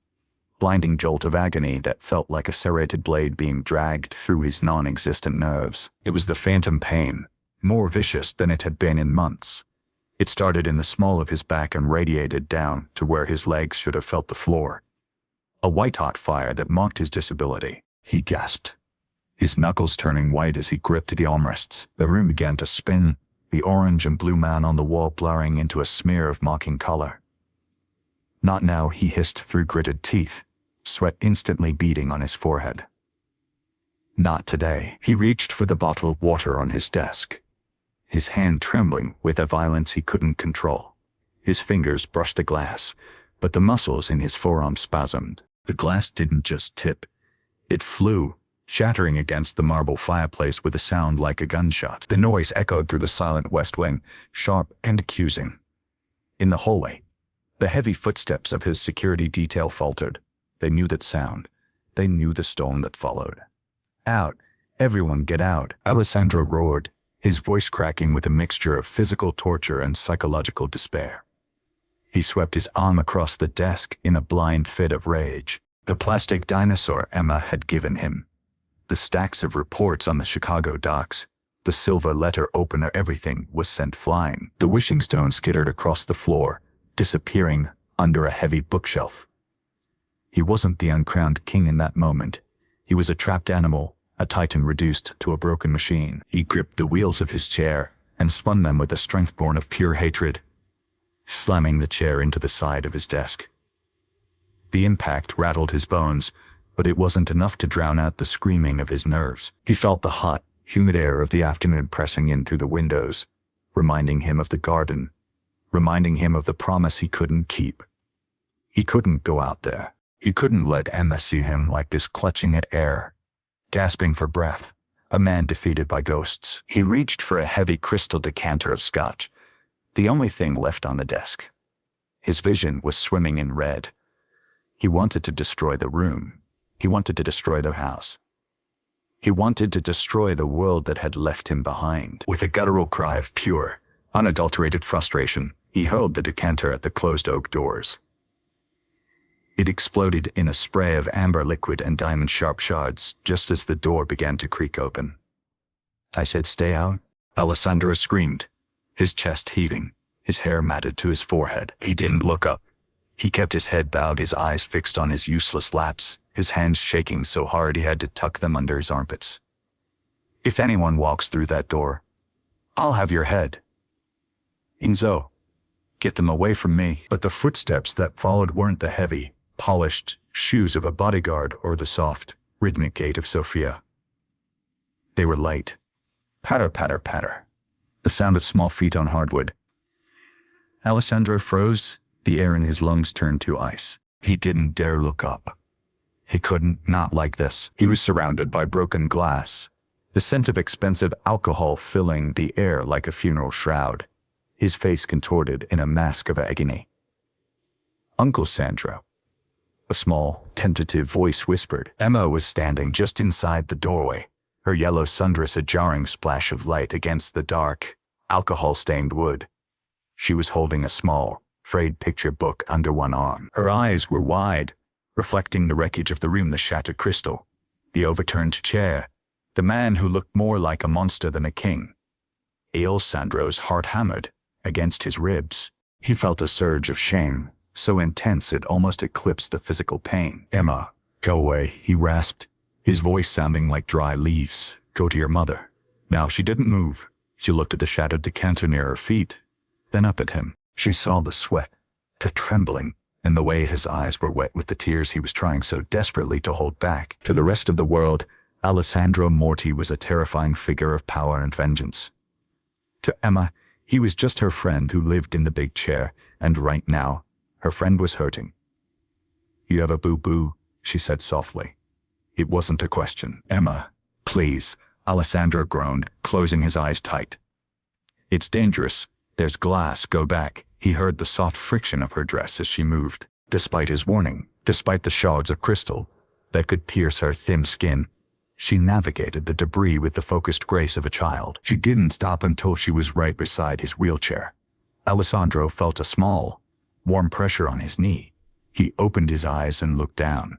blinding jolt of agony that felt like a serrated blade being dragged through his non-existent nerves. It was the phantom pain, more vicious than it had been in months. It started in the small of his back and radiated down to where his legs should have felt the floor. A white-hot fire that mocked his disability. He gasped, his knuckles turning white as he gripped the armrests. The room began to spin, the orange and blue man on the wall blurring into a smear of mocking color. "Not now," he hissed through gritted teeth, sweat instantly beading on his forehead. "Not today." He reached for the bottle of water on his desk, his hand trembling with a violence he couldn't control. His fingers brushed the glass, but the muscles in his forearm spasmed. The glass didn't just tip. It flew, shattering against the marble fireplace with a sound like a gunshot. The noise echoed through the silent west wing, sharp and accusing. In the hallway, the heavy footsteps of his security detail faltered. They knew that sound. They knew the storm that followed. "Out! Everyone get out!" Alessandro roared, his voice cracking with a mixture of physical torture and psychological despair. He swept his arm across the desk in a blind fit of rage. The plastic dinosaur Emma had given him, the stacks of reports on the Chicago docks, the silver letter opener, everything was sent flying. The wishing stone skittered across the floor, disappearing under a heavy bookshelf. He wasn't the uncrowned king in that moment. He was a trapped animal, a titan reduced to a broken machine. He gripped the wheels of his chair and spun them with a strength born of pure hatred, slamming the chair into the side of his desk. The impact rattled his bones, but it wasn't enough to drown out the screaming of his nerves. He felt the hot, humid air of the afternoon pressing in through the windows, reminding him of the garden, reminding him of the promise he couldn't keep. He couldn't go out there. He couldn't let Emma see him like this, clutching at air, gasping for breath, a man defeated by ghosts. He reached for a heavy crystal decanter of scotch, the only thing left on the desk. His vision was swimming in red. He wanted to destroy the room. He wanted to destroy the house. He wanted to destroy the world that had left him behind. With a guttural cry of pure, unadulterated frustration, he hurled the decanter at the closed oak doors. It exploded in a spray of amber liquid and diamond-sharp shards just as the door began to creak open. "I said stay out," Alessandro screamed, his chest heaving, his hair matted to his forehead. He didn't look up. He kept his head bowed, his eyes fixed on his useless laps, his hands shaking so hard he had to tuck them under his armpits. "If anyone walks through that door, I'll have your head. Enzo, get them away from me." But the footsteps that followed weren't the heavy, polished shoes of a bodyguard or the soft, rhythmic gait of Sophia. They were light. Patter, patter, patter. The sound of small feet on hardwood. Alessandro froze. The air in his lungs turned to ice. He didn't dare look up. He couldn't, not like this. He was surrounded by broken glass, the scent of expensive alcohol filling the air like a funeral shroud, his face contorted in a mask of agony. "Uncle Sandro," a small, tentative voice whispered. Emma was standing just inside the doorway, her yellow sundress a jarring splash of light against the dark, alcohol-stained wood. She was holding a small, frayed picture book under one arm. Her eyes were wide, reflecting the wreckage of the room, the shattered crystal, the overturned chair, the man who looked more like a monster than a king. Alessandro's heart hammered against his ribs. He felt a surge of shame, so intense it almost eclipsed the physical pain. "Emma, go away," he rasped, his voice sounding like dry leaves. "Go to your mother." Now she didn't move. She looked at the shattered decanter near her feet, then up at him. She saw the sweat, the trembling, and the way his eyes were wet with the tears he was trying so desperately to hold back. To the rest of the world, Alessandro Moretti was a terrifying figure of power and vengeance. To Emma, he was just her friend who lived in the big chair, and right now, her friend was hurting. "You have a boo-boo," she said softly. It wasn't a question. "Emma, please," Alessandro groaned, closing his eyes tight. "It's dangerous. There's glass. Go back." He heard the soft friction of her dress as she moved. Despite his warning, despite the shards of crystal that could pierce her thin skin, she navigated the debris with the focused grace of a child. She didn't stop until she was right beside his wheelchair. Alessandro felt a small, warm pressure on his knee. He opened his eyes and looked down.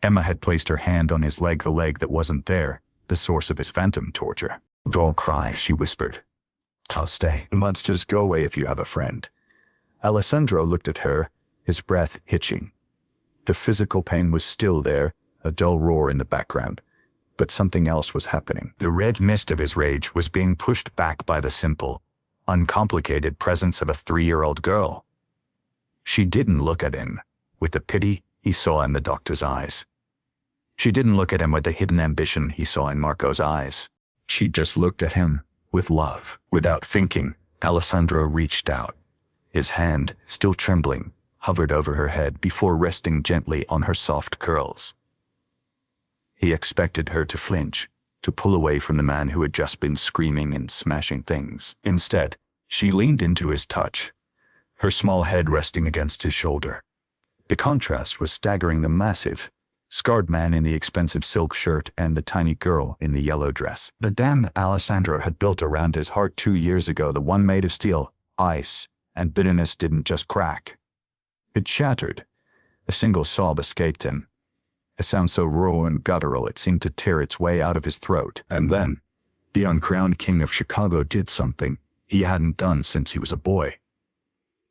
Emma had placed her hand on his leg, the leg that wasn't there, the source of his phantom torture. "Don't cry," she whispered. "I'll stay. Monsters, go away if you have a friend." Alessandro looked at her, his breath hitching. The physical pain was still there, a dull roar in the background. But something else was happening. The red mist of his rage was being pushed back by the simple, uncomplicated presence of a 3-year-old girl. She didn't look at him with the pity he saw in the doctor's eyes. She didn't look at him with the hidden ambition he saw in Marco's eyes. She just looked at him with love. Without thinking, Alessandro reached out. His hand, still trembling, hovered over her head before resting gently on her soft curls. He expected her to flinch, to pull away from the man who had just been screaming and smashing things. Instead, she leaned into his touch, her small head resting against his shoulder. The contrast was staggering. The massive, scarred man in the expensive silk shirt and the tiny girl in the yellow dress. The dam Alessandro had built around his heart 2 years ago, the one made of steel, ice, and bitterness, didn't just crack. It shattered. A single sob escaped him, a sound so raw and guttural it seemed to tear its way out of his throat. And then, the Uncrowned King of Chicago did something he hadn't done since he was a boy.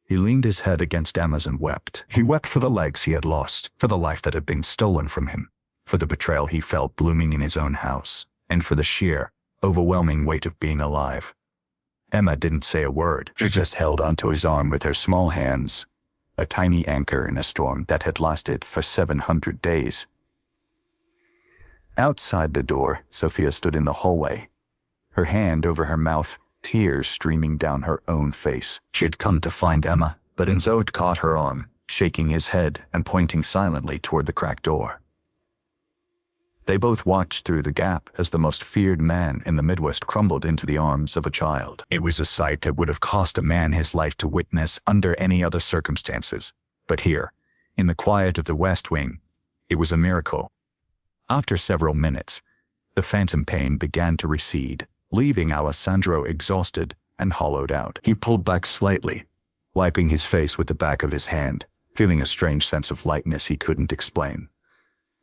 He leaned his head against Emma's and wept. He wept for the legs he had lost, for the life that had been stolen from him, for the betrayal he felt blooming in his own house, and for the sheer, overwhelming weight of being alive. Emma didn't say a word. She just held onto his arm with her small hands, a tiny anchor in a storm that had lasted for 700 days. Outside the door, Sophia stood in the hallway, her hand over her mouth, tears streaming down her own face. She had come to find Emma, but Enzo had caught her arm, shaking his head and pointing silently toward the cracked door. They both watched through the gap as the most feared man in the Midwest crumbled into the arms of a child. It was a sight that would have cost a man his life to witness under any other circumstances. But here, In the quiet of the West Wing, it was a miracle. After several minutes, the phantom pain began to recede, leaving Alessandro exhausted and hollowed out. He pulled back slightly, wiping his face with the back of his hand, feeling a strange sense of lightness he couldn't explain.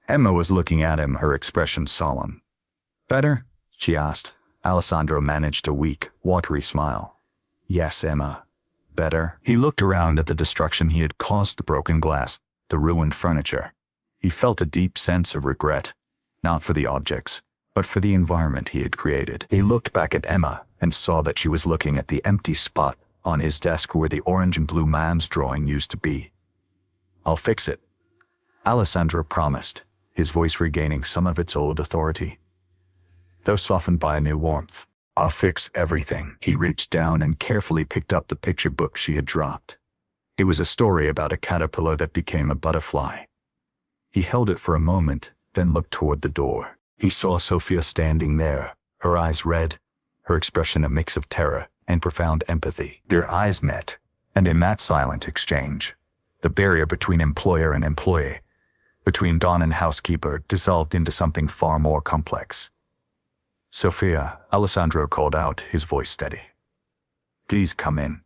Emma was looking at him, her expression solemn. "Better?" she asked. Alessandro managed a weak, watery smile. "Yes, Emma. Better." He looked around at the destruction he had caused, the broken glass, the ruined furniture. He felt a deep sense of regret, not for the objects, but for the environment he had created. He looked back at Emma and saw that she was looking at the empty spot on his desk where the orange and blue man's drawing used to be. "I'll fix it," Alessandro promised, his voice regaining some of its old authority, though softened by a new warmth. "I'll fix everything." He reached down and carefully picked up the picture book she had dropped. It was a story about a caterpillar that became a butterfly. He held it for a moment, then looked toward the door. He saw Sophia standing there, her eyes red, her expression a mix of terror and profound empathy. Their eyes met, and in that silent exchange, the barrier between employer and employee, between Don and housekeeper, dissolved into something far more complex. "Sophia," Alessandro called out, his voice steady. "Please come in,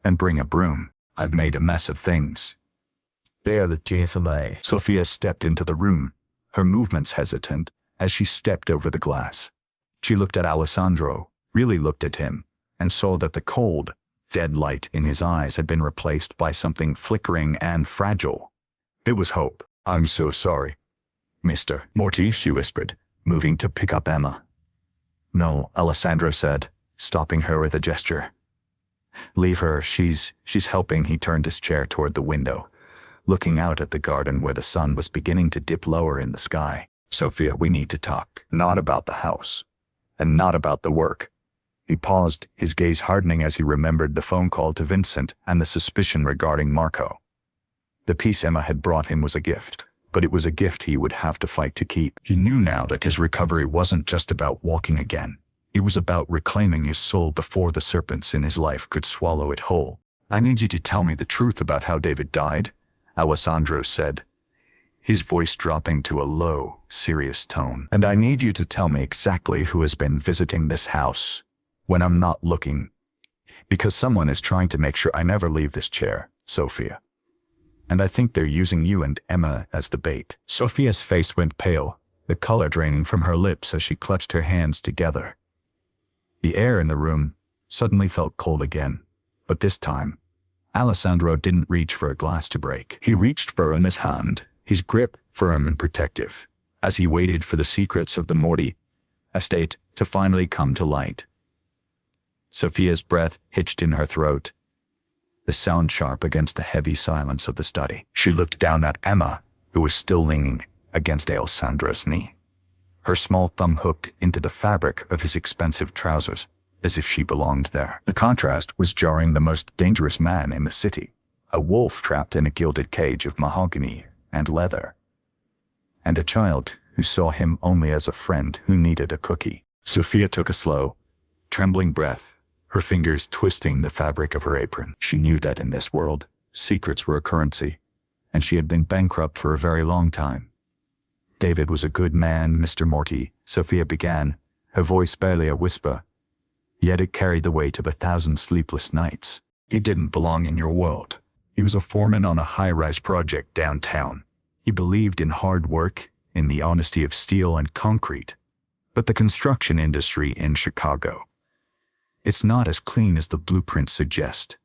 and bring a broom. I've made a mess of things." "Bear the GFLA." Sophia stepped into the room, her movements hesitant as she stepped over the glass. She looked at Alessandro, really looked at him, and saw that the cold, dead light in his eyes had been replaced by something flickering and fragile. It was hope. "I'm so sorry, Mr. Moretti," she whispered, moving to pick up Emma. "No," Alessandro said, stopping her with a gesture. "Leave her, she's helping." He turned his chair toward the window, looking out at the garden where the sun was beginning to dip lower in the sky. "Sophia, we need to talk. Not about the house, and not about the work." He paused, his gaze hardening as he remembered the phone call to Vincent and the suspicion regarding Marco. The peace Emma had brought him was a gift, but it was a gift he would have to fight to keep. He knew now that his recovery wasn't just about walking again. It was about reclaiming his soul before the serpents in his life could swallow it whole. "I need you to tell me the truth about how David died," Alessandro said, his voice dropping to a low, serious tone. "And I need you to tell me exactly who has been visiting this house when I'm not looking, because someone is trying to make sure I never leave this chair, Sophia. And I think they're using you and Emma as the bait." Sophia's face went pale, the color draining from her lips as she clutched her hands together. The air in the room suddenly felt cold again, but this time, Alessandro didn't reach for a glass to break. He reached for Emma's hand, his grip firm and protective, as he waited for the secrets of the Moretti estate to finally come to light. Sophia's breath hitched in her throat, the sound sharp against the heavy silence of the study. She looked down at Emma, who was still leaning against Alessandro's knee, her small thumb hooked into the fabric of his expensive trousers, as if she belonged there. The contrast was jarring. The most dangerous man in the city, a wolf trapped in a gilded cage of mahogany and leather, and a child who saw him only as a friend who needed a cookie. Sophia took a slow, trembling breath, her fingers twisting the fabric of her apron. She knew that in this world, secrets were a currency, and she had been bankrupt for a very long time. "David was a good man, Mr. Moretti," Sophia began, her voice barely a whisper, yet it carried the weight of 1,000 sleepless nights. "He didn't belong in your world. He was a foreman on a high-rise project downtown. He believed in hard work, in the honesty of steel and concrete. But the construction industry in Chicago, it's not as clean as the blueprints suggest."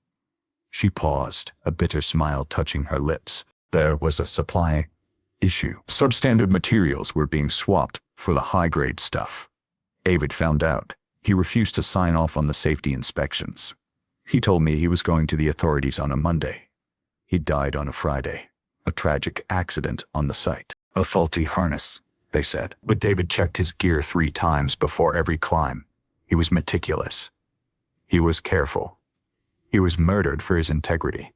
She paused, a bitter smile touching her lips. "There was a supply issue. Substandard materials were being swapped for the high-grade stuff. David found out. He refused to sign off on the safety inspections. He told me he was going to the authorities on a Monday. He died on a Friday. A tragic accident on the site. A faulty harness, they said. But David checked his gear 3 times before every climb. He was meticulous. He was careful. He was murdered for his integrity."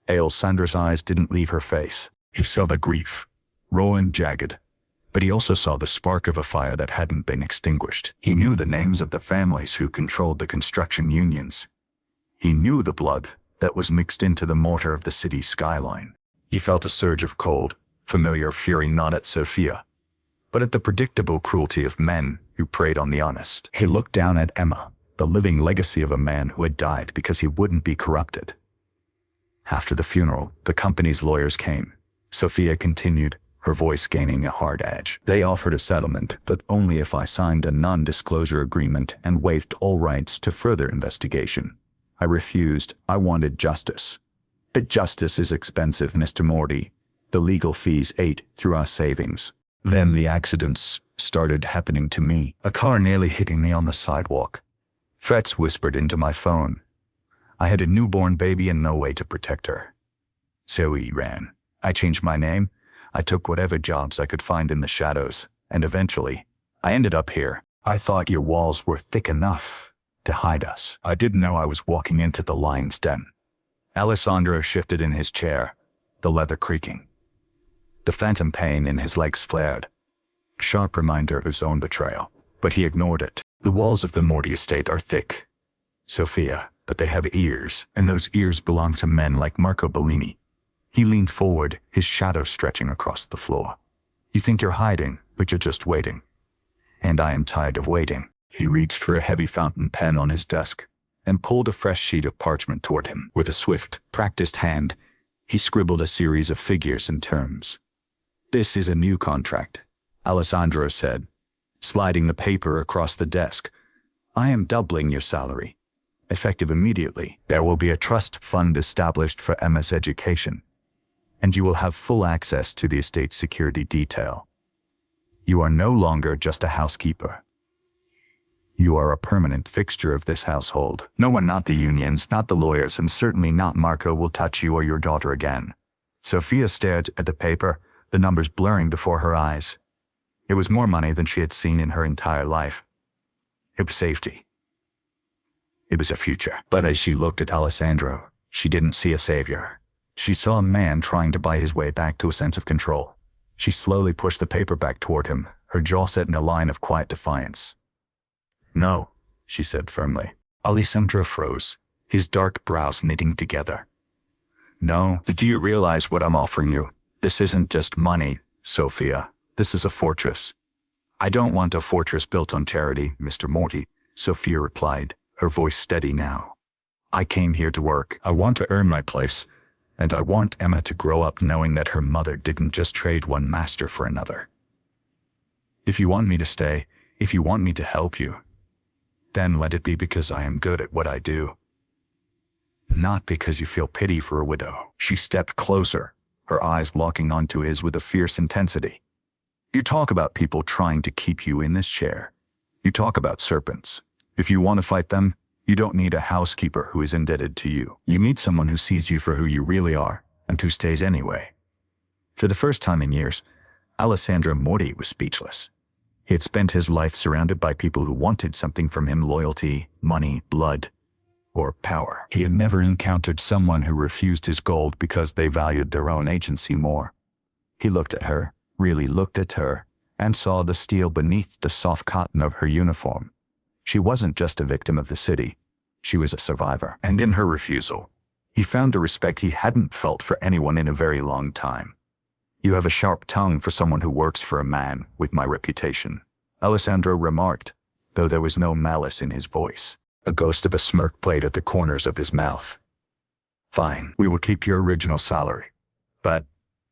Alessandro's eyes didn't leave her face. He saw the grief, raw and jagged, but he also saw the spark of a fire that hadn't been extinguished. He knew the names of the families who controlled the construction unions. He knew the blood that was mixed into the mortar of the city's skyline. He felt a surge of cold, familiar fury not at Sophia, but at the predictable cruelty of men who preyed on the honest. He looked down at Emma, the living legacy of a man who had died because he wouldn't be corrupted. After the funeral, the company's lawyers came. Sophia continued, her voice gaining a hard edge. They offered a settlement, but only if I signed a non-disclosure agreement and waived all rights to further investigation. I refused. I wanted justice. But justice is expensive, Mr. Morty. The legal fees ate through our savings. Then the accidents started happening to me. A car nearly hitting me on the sidewalk. Threats whispered into my phone. I had a newborn baby and no way to protect her. So we ran. I changed my name. I took whatever jobs I could find in the shadows, and eventually, I ended up here. I thought your walls were thick enough to hide us. I didn't know I was walking into the lion's den. Alessandro shifted in his chair, the leather creaking. The phantom pain in his legs flared. Sharp reminder of his own betrayal, but he ignored it. The walls of the Morty estate are thick, Sophia, but they have ears, and those ears belong to men like Marco Bellini. He leaned forward, his shadow stretching across the floor. You think you're hiding, but you're just waiting. And I am tired of waiting. He reached for a heavy fountain pen on his desk and pulled a fresh sheet of parchment toward him. With a swift, practiced hand, he scribbled a series of figures and terms. This is a new contract, Alessandro said, sliding the paper across the desk. I am doubling your salary, effective immediately. There will be a trust fund established for Emma's education, and you will have full access to the estate's security detail. You are no longer just a housekeeper. You are a permanent fixture of this household. No one, not the unions, not the lawyers, and certainly not Marco, will touch you or your daughter again. Sophia stared at the paper, the numbers blurring before her eyes. It was more money than she had seen in her entire life. It was safety. It was a future. But as she looked at Alessandro, she didn't see a savior. She saw a man trying to buy his way back to a sense of control. She slowly pushed the paper back toward him, her jaw set in a line of quiet defiance. No, she said firmly. Alessandro froze, his dark brows knitting together. No, do you realize what I'm offering you? This isn't just money, Sophia. This is a fortress. I don't want a fortress built on charity, Mr. Morty, Sophia replied, her voice steady now. I came here to work. I want to earn my place, and I want Emma to grow up knowing that her mother didn't just trade one master for another. If you want me to stay, if you want me to help you, then let it be because I am good at what I do. Not because you feel pity for a widow. She stepped closer, her eyes locking onto his with a fierce intensity. You talk about people trying to keep you in this chair. You talk about serpents. If you want to fight them, you don't need a housekeeper who is indebted to you. You need someone who sees you for who you really are, and who stays anyway. For the first time in years, Alessandro Moretti was speechless. He had spent his life surrounded by people who wanted something from him: loyalty, money, blood, or power. He had never encountered someone who refused his gold because they valued their own agency more. He looked at her, really looked at her, and saw the steel beneath the soft cotton of her uniform. She wasn't just a victim of the city. She was a survivor. And in her refusal, he found a respect he hadn't felt for anyone in a very long time. You have a sharp tongue for someone who works for a man with my reputation, Alessandro remarked, though there was no malice in his voice. A ghost of a smirk played at the corners of his mouth. Fine, we will keep your original salary. But,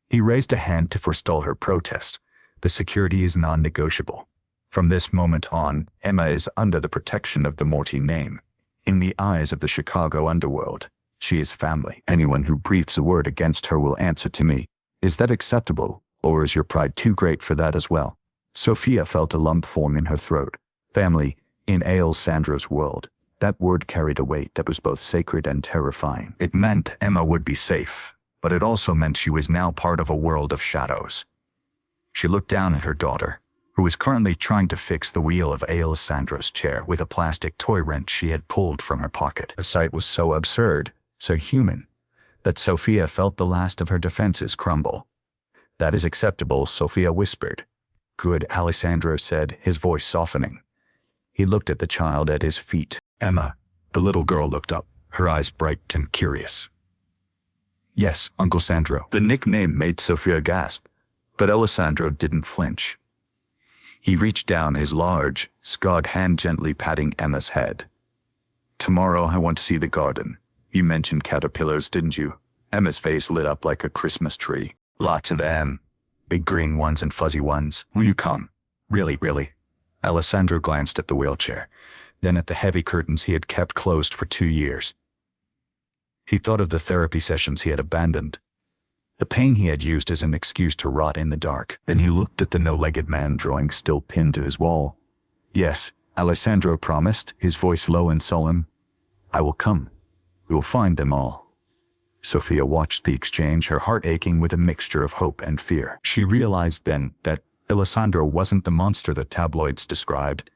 he raised a hand to forestall her protest, the security is non-negotiable. From this moment on, Emma is under the protection of the Morty name. In the eyes of the Chicago underworld, she is family. Anyone who breathes a word against her will answer to me. Is that acceptable, or is your pride too great for that as well? Sophia felt a lump form in her throat. Family, in Alessandro's world, that word carried a weight that was both sacred and terrifying. It meant Emma would be safe, but it also meant she was now part of a world of shadows. She looked down at her daughter, who was currently trying to fix the wheel of Alessandro's chair with a plastic toy wrench she had pulled from her pocket. The sight was so absurd, so human, that Sophia felt the last of her defenses crumble. That is acceptable, Sophia whispered. Good, Alessandro said, his voice softening. He looked at the child at his feet. Emma, the little girl, looked up, her eyes bright and curious. Yes, Uncle Sandro. The nickname made Sophia gasp, but Alessandro didn't flinch. He reached down his large, scarred hand gently patting Emma's head. Tomorrow I want to see the garden. You mentioned caterpillars, didn't you? Emma's face lit up like a Christmas tree. Lots of them. Big green ones and fuzzy ones. Will you come? Really, really? Alessandro glanced at the wheelchair, then at the heavy curtains he had kept closed for 2 years. He thought of the therapy sessions he had abandoned, the pain he had used as an excuse to rot in the dark. Then he looked at the no-legged man drawing still pinned to his wall. Yes, Alessandro promised, his voice low and solemn. I will come. We will find them all. Sophia watched the exchange, her heart aching with a mixture of hope and fear. She realized then that Alessandro wasn't the monster the tabloids described.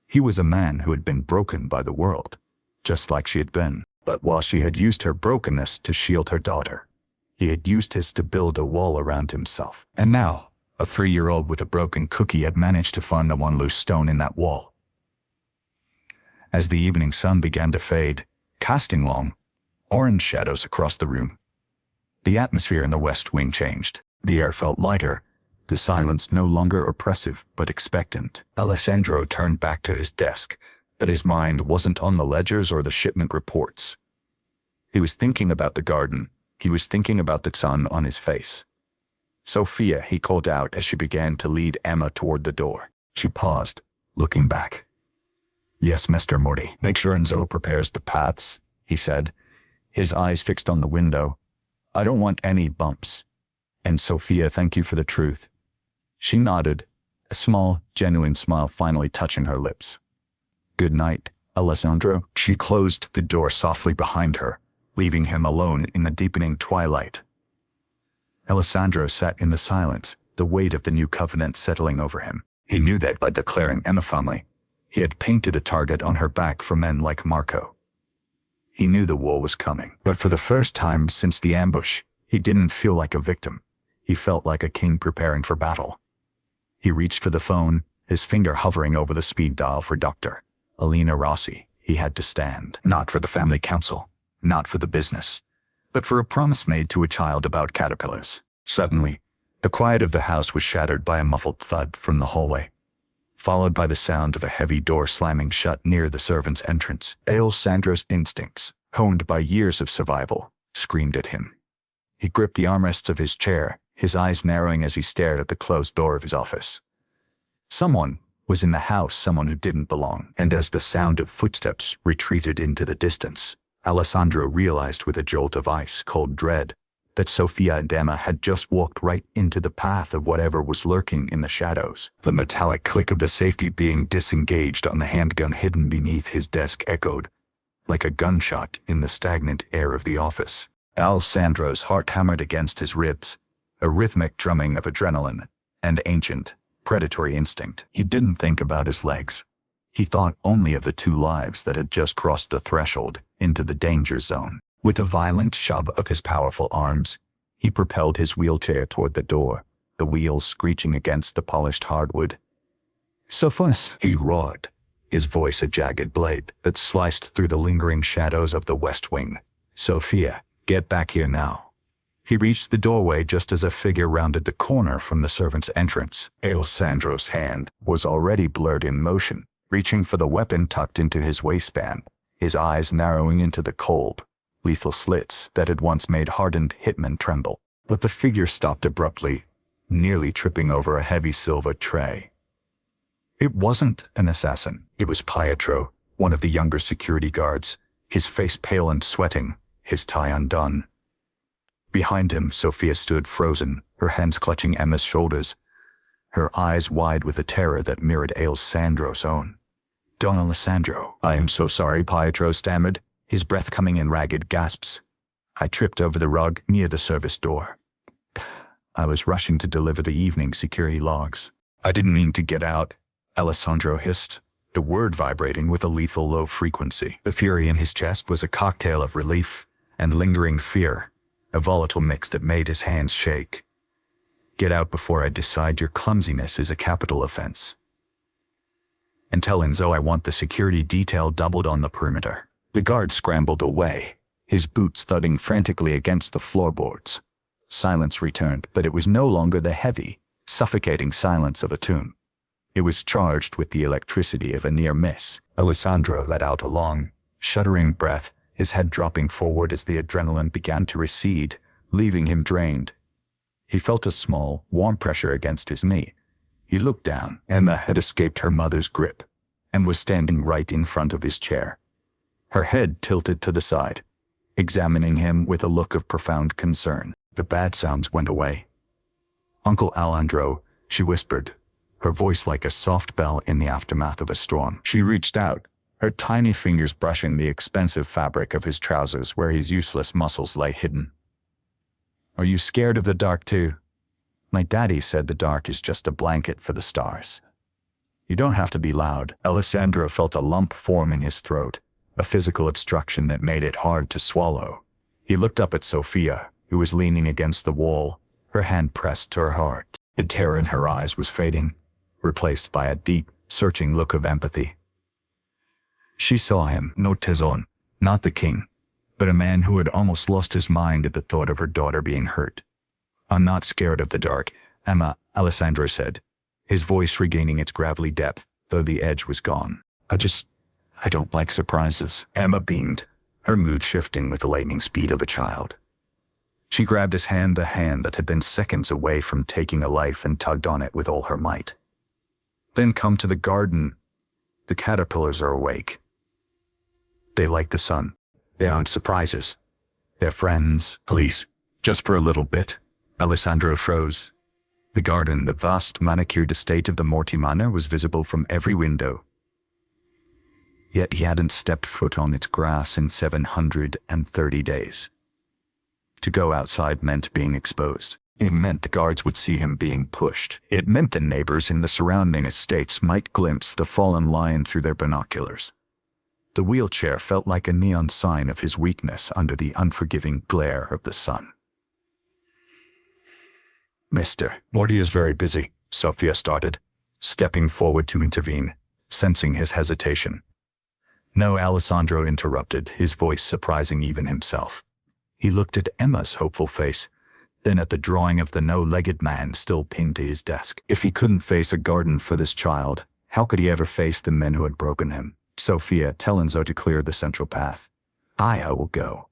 He was a man who had been broken by the world, just like she had been. But while she had used her brokenness to shield her daughter, he had used his to build a wall around himself. And now, a 3-year-old with a broken cookie had managed to find the one loose stone in that wall. As the evening sun began to fade, casting long, orange shadows across the room, the atmosphere in the West Wing changed. The air felt lighter, the silence no longer oppressive but expectant. Alessandro turned back to his desk, but his mind wasn't on the ledgers or the shipment reports. He was thinking about the garden. He was thinking about the sun on his face. Sophia, he called out as she began to lead Emma toward the door. She paused, looking back. Yes, Mr. Morty. Make sure Enzo prepares the paths, he said, his eyes fixed on the window. I don't want any bumps. And Sophia, thank you for the truth. She nodded, a small, genuine smile finally touching her lips. Good night, Alessandro. She closed the door softly behind her, leaving him alone in the deepening twilight. Alessandro sat in the silence, the weight of the new covenant settling over him. He knew that by declaring Emma family, he had painted a target on her back for men like Marco. He knew the war was coming, but for the first time since the ambush, he didn't feel like a victim. He felt like a king preparing for battle. He reached for the phone, his finger hovering over the speed dial for Dr. Alina Rossi. He had to stand, not for the family council, not for the business, but for a promise made to a child about caterpillars. Suddenly, the quiet of the house was shattered by a muffled thud from the hallway, followed by the sound of a heavy door slamming shut near the servant's entrance. Alessandro's instincts, honed by years of survival, screamed at him. He gripped the armrests of his chair, his eyes narrowing as he stared at the closed door of his office. Someone was in the house, someone who didn't belong. And as the sound of footsteps retreated into the distance, Alessandro realized with a jolt of ice-cold dread that Sophia and Emma had just walked right into the path of whatever was lurking in the shadows. The metallic click of the safety being disengaged on the handgun hidden beneath his desk echoed like a gunshot in the stagnant air of the office. Alessandro's heart hammered against his ribs, a rhythmic drumming of adrenaline and ancient, predatory instinct. He didn't think about his legs. He thought only of the 2 lives that had just crossed the threshold into the danger zone. With a violent shove of his powerful arms, he propelled his wheelchair toward the door, the wheels screeching against the polished hardwood. Sophia, he roared, his voice a jagged blade that sliced through the lingering shadows of the West Wing. Sophia, get back here now. He reached the doorway just as a figure rounded the corner from the servant's entrance. Alessandro's hand was already blurred in motion, reaching for the weapon tucked into his waistband, his eyes narrowing into the cold, lethal slits that had once made hardened hitmen tremble. But the figure stopped abruptly, nearly tripping over a heavy silver tray. It wasn't an assassin. It was Pietro, one of the younger security guards, his face pale and sweating, his tie undone. Behind him, Sophia stood frozen, her hands clutching Emma's shoulders, her eyes wide with a terror that mirrored Alessandro's own. Don Alessandro. I am so sorry, Pietro stammered, his breath coming in ragged gasps. I tripped over the rug near the service door. I was rushing to deliver the evening security logs. I didn't mean to get out, Alessandro hissed, the word vibrating with a lethal low frequency. The fury in his chest was a cocktail of relief and lingering fear, a volatile mix that made his hands shake. Get out before I decide your clumsiness is a capital offense. And tell Enzo I want the security detail doubled on the perimeter. The guard scrambled away, his boots thudding frantically against the floorboards. Silence returned, but it was no longer the heavy, suffocating silence of a tomb. It was charged with the electricity of a near miss. Alessandro let out a long, shuddering breath, his head dropping forward as the adrenaline began to recede, leaving him drained. He felt a small, warm pressure against his knee. He looked down. Emma had escaped her mother's grip and was standing right in front of his chair, her head tilted to the side, examining him with a look of profound concern. The bad sounds went away. "Uncle Alessandro," she whispered, her voice like a soft bell in the aftermath of a storm. She reached out, her tiny fingers brushing the expensive fabric of his trousers where his useless muscles lay hidden. "Are you scared of the dark too? My daddy said the dark is just a blanket for the stars." "You don't have to be loud." Alessandro felt a lump form in his throat, a physical obstruction that made it hard to swallow. He looked up at Sophia, who was leaning against the wall, her hand pressed to her heart. The terror in her eyes was fading, replaced by a deep, searching look of empathy. She saw him, no Tezon, not the king, but a man who had almost lost his mind at the thought of her daughter being hurt. "I'm not scared of the dark, Emma," Alessandro said, his voice regaining its gravelly depth, though the edge was gone. I don't like surprises." Emma beamed, her mood shifting with the lightning speed of a child. She grabbed his hand, the hand that had been seconds away from taking a life, and tugged on it with all her might. "Then come to the garden. The caterpillars are awake. They like the sun. They aren't surprises. They're friends." "Please, just for a little bit." Alessandro froze. The garden, the vast manicured estate of the Morti Manor, was visible from every window. Yet he hadn't stepped foot on its grass in 730 days. To go outside meant being exposed. It meant the guards would see him being pushed. It meant the neighbors in the surrounding estates might glimpse the fallen lion through their binoculars. The wheelchair felt like a neon sign of his weakness under the unforgiving glare of the sun. "Mr. Morty is very busy," Sophia started, stepping forward to intervene, sensing his hesitation. No, Alessandro interrupted, his voice surprising even himself. He looked at Emma's hopeful face, then at the drawing of the no-legged man still pinned to his desk. If he couldn't face a garden for this child, how could he ever face the men who had broken him? "Sophia, tell Enzo to clear the central path. I will go."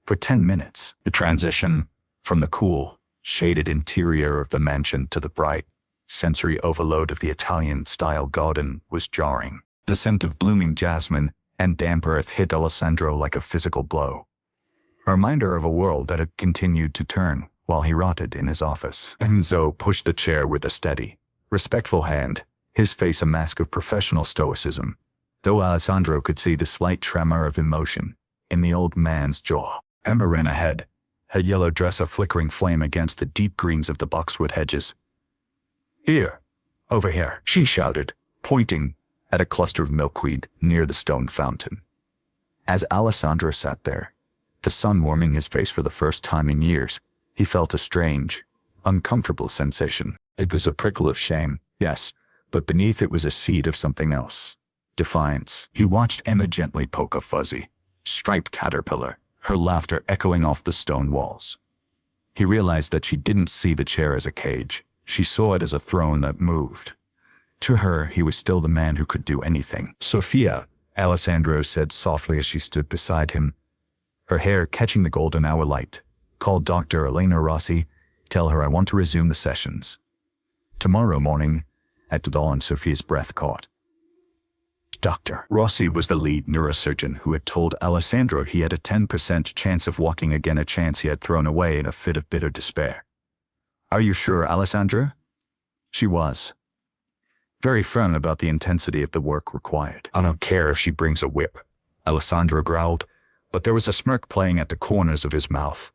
For 10 minutes, the transition from the cool, shaded interior of the mansion to the bright, sensory overload of the Italian-style garden was jarring. The scent of blooming jasmine and damp earth hit Alessandro like a physical blow, a reminder of a world that had continued to turn while he rotted in his office. Enzo pushed the chair with a steady, respectful hand, his face a mask of professional stoicism, though Alessandro could see the slight tremor of emotion in the old man's jaw. Emma ran ahead, her yellow dress a flickering flame against the deep greens of the boxwood hedges. "Here, over here," she shouted, pointing at a cluster of milkweed near the stone fountain. As Alessandro sat there, the sun warming his face for the first time in years, he felt a strange, uncomfortable sensation. It was a prickle of shame, yes, but beneath it was a seed of something else. Defiance. He watched Emma gently poke a fuzzy, striped caterpillar, her laughter echoing off the stone walls. He realized that she didn't see the chair as a cage. She saw it as a throne that moved. To her, he was still the man who could do anything. "Sophia," Alessandro said softly as she stood beside him, her hair catching the golden hour light. "Call Dr. Elena Rossi. Tell her I want to resume the sessions tomorrow morning at dawn." Sophia's breath caught. Dr. Rossi was the lead neurosurgeon who had told Alessandro he had a 10% chance of walking again, a chance he had thrown away in a fit of bitter despair. "Are you sure, Alessandro?" She was. Very firm about the intensity of the work required. "I don't care if she brings a whip," Alessandro growled, but there was a smirk playing at the corners of his mouth.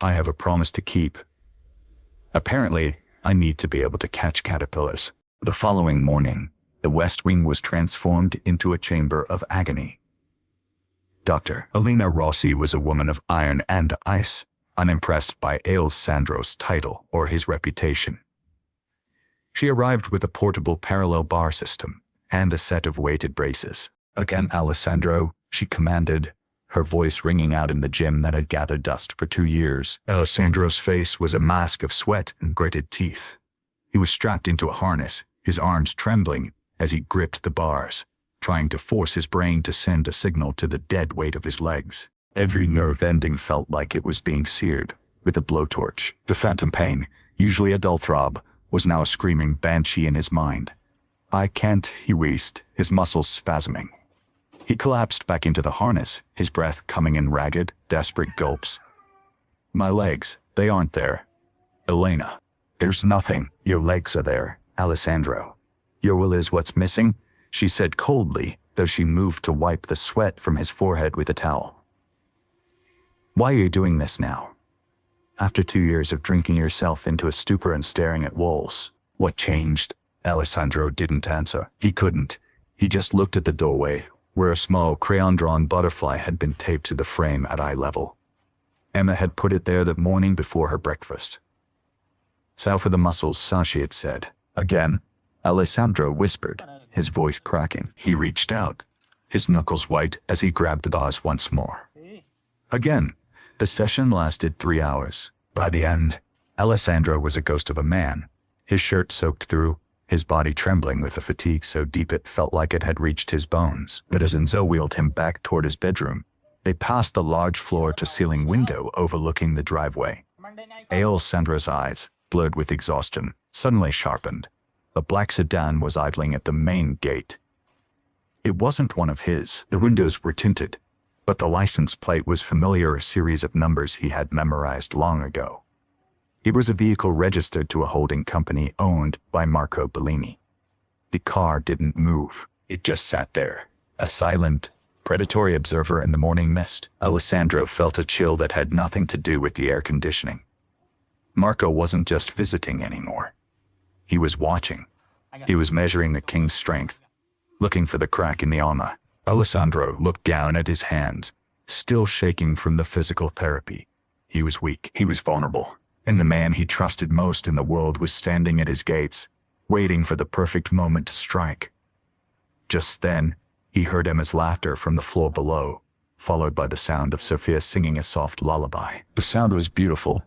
"I have a promise to keep. Apparently, I need to be able to catch caterpillars." The following morning, the West Wing was transformed into a chamber of agony. Dr. Elena Rossi was a woman of iron and ice, unimpressed by Alessandro's title or his reputation. She arrived with a portable parallel bar system and a set of weighted braces. "Again, Alessandro," she commanded, her voice ringing out in the gym that had gathered dust for 2 years. Alessandro's face was a mask of sweat and gritted teeth. He was strapped into a harness, his arms trembling as he gripped the bars, trying to force his brain to send a signal to the dead weight of his legs. Every nerve ending felt like it was being seared with a blowtorch. The phantom pain, usually a dull throb, was now a screaming banshee in his mind. "I can't," he wheezed, his muscles spasming. He collapsed back into the harness, his breath coming in ragged, desperate gulps. "My legs, they aren't there. Elena." "There's nothing. Your legs are there, Alessandro. Your will is what's missing," she said coldly, though she moved to wipe the sweat from his forehead with a towel. "Why are you doing this now? After 2 years of drinking yourself into a stupor and staring at walls, what changed?" Alessandro didn't answer. He couldn't. He just looked at the doorway, where a small crayon-drawn butterfly had been taped to the frame at eye level. Emma had put it there the morning before her breakfast. "So for the muscles," Sashi had said. "Again?" Alessandro whispered, his voice cracking. He reached out, his knuckles white as he grabbed the vase once more. Again. The session lasted 3 hours. By the end, Alessandro was a ghost of a man, his shirt soaked through, his body trembling with a fatigue so deep it felt like it had reached his bones. But as Enzo wheeled him back toward his bedroom, they passed the large floor-to-ceiling window overlooking the driveway. Alessandro's eyes, blurred with exhaustion, suddenly sharpened. A black sedan was idling at the main gate. It wasn't one of his. The windows were tinted, but the license plate was familiar, a series of numbers he had memorized long ago. It was a vehicle registered to a holding company owned by Marco Bellini. The car didn't move. It just sat there, a silent, predatory observer in the morning mist. Alessandro felt a chill that had nothing to do with the air conditioning. Marco wasn't just visiting anymore. He was watching. He was measuring the king's strength, looking for the crack in the armor. Alessandro looked down at his hands, still shaking from the physical therapy. He was weak. He was vulnerable. And the man he trusted most in the world was standing at his gates, waiting for the perfect moment to strike. Just then, he heard Emma's laughter from the floor below, followed by the sound of Sophia singing a soft lullaby. The sound was beautiful,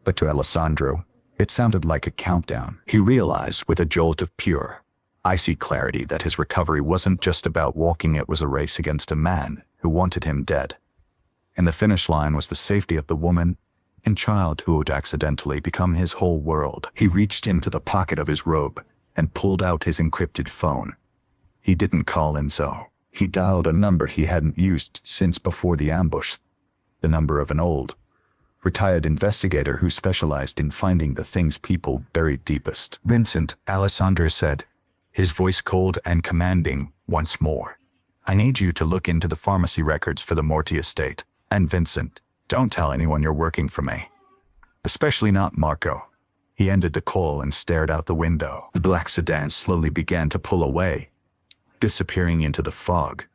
but to Alessandro, it sounded like a countdown. He realized with a jolt of pure, icy clarity that his recovery wasn't just about walking, it was a race against a man who wanted him dead. And the finish line was the safety of the woman and child who would accidentally become his whole world. He reached into the pocket of his robe and pulled out his encrypted phone. He didn't call Enzo. He dialed a number he hadn't used since before the ambush, the number of an old, retired investigator who specialized in finding the things people buried deepest. "Vincent," Alessandro said, his voice cold and commanding once more. "I need you to look into the pharmacy records for the Moretti estate. And Vincent, don't tell anyone you're working for me. Especially not Marco." He ended the call and stared out the window. The black sedan slowly began to pull away, disappearing into the fog.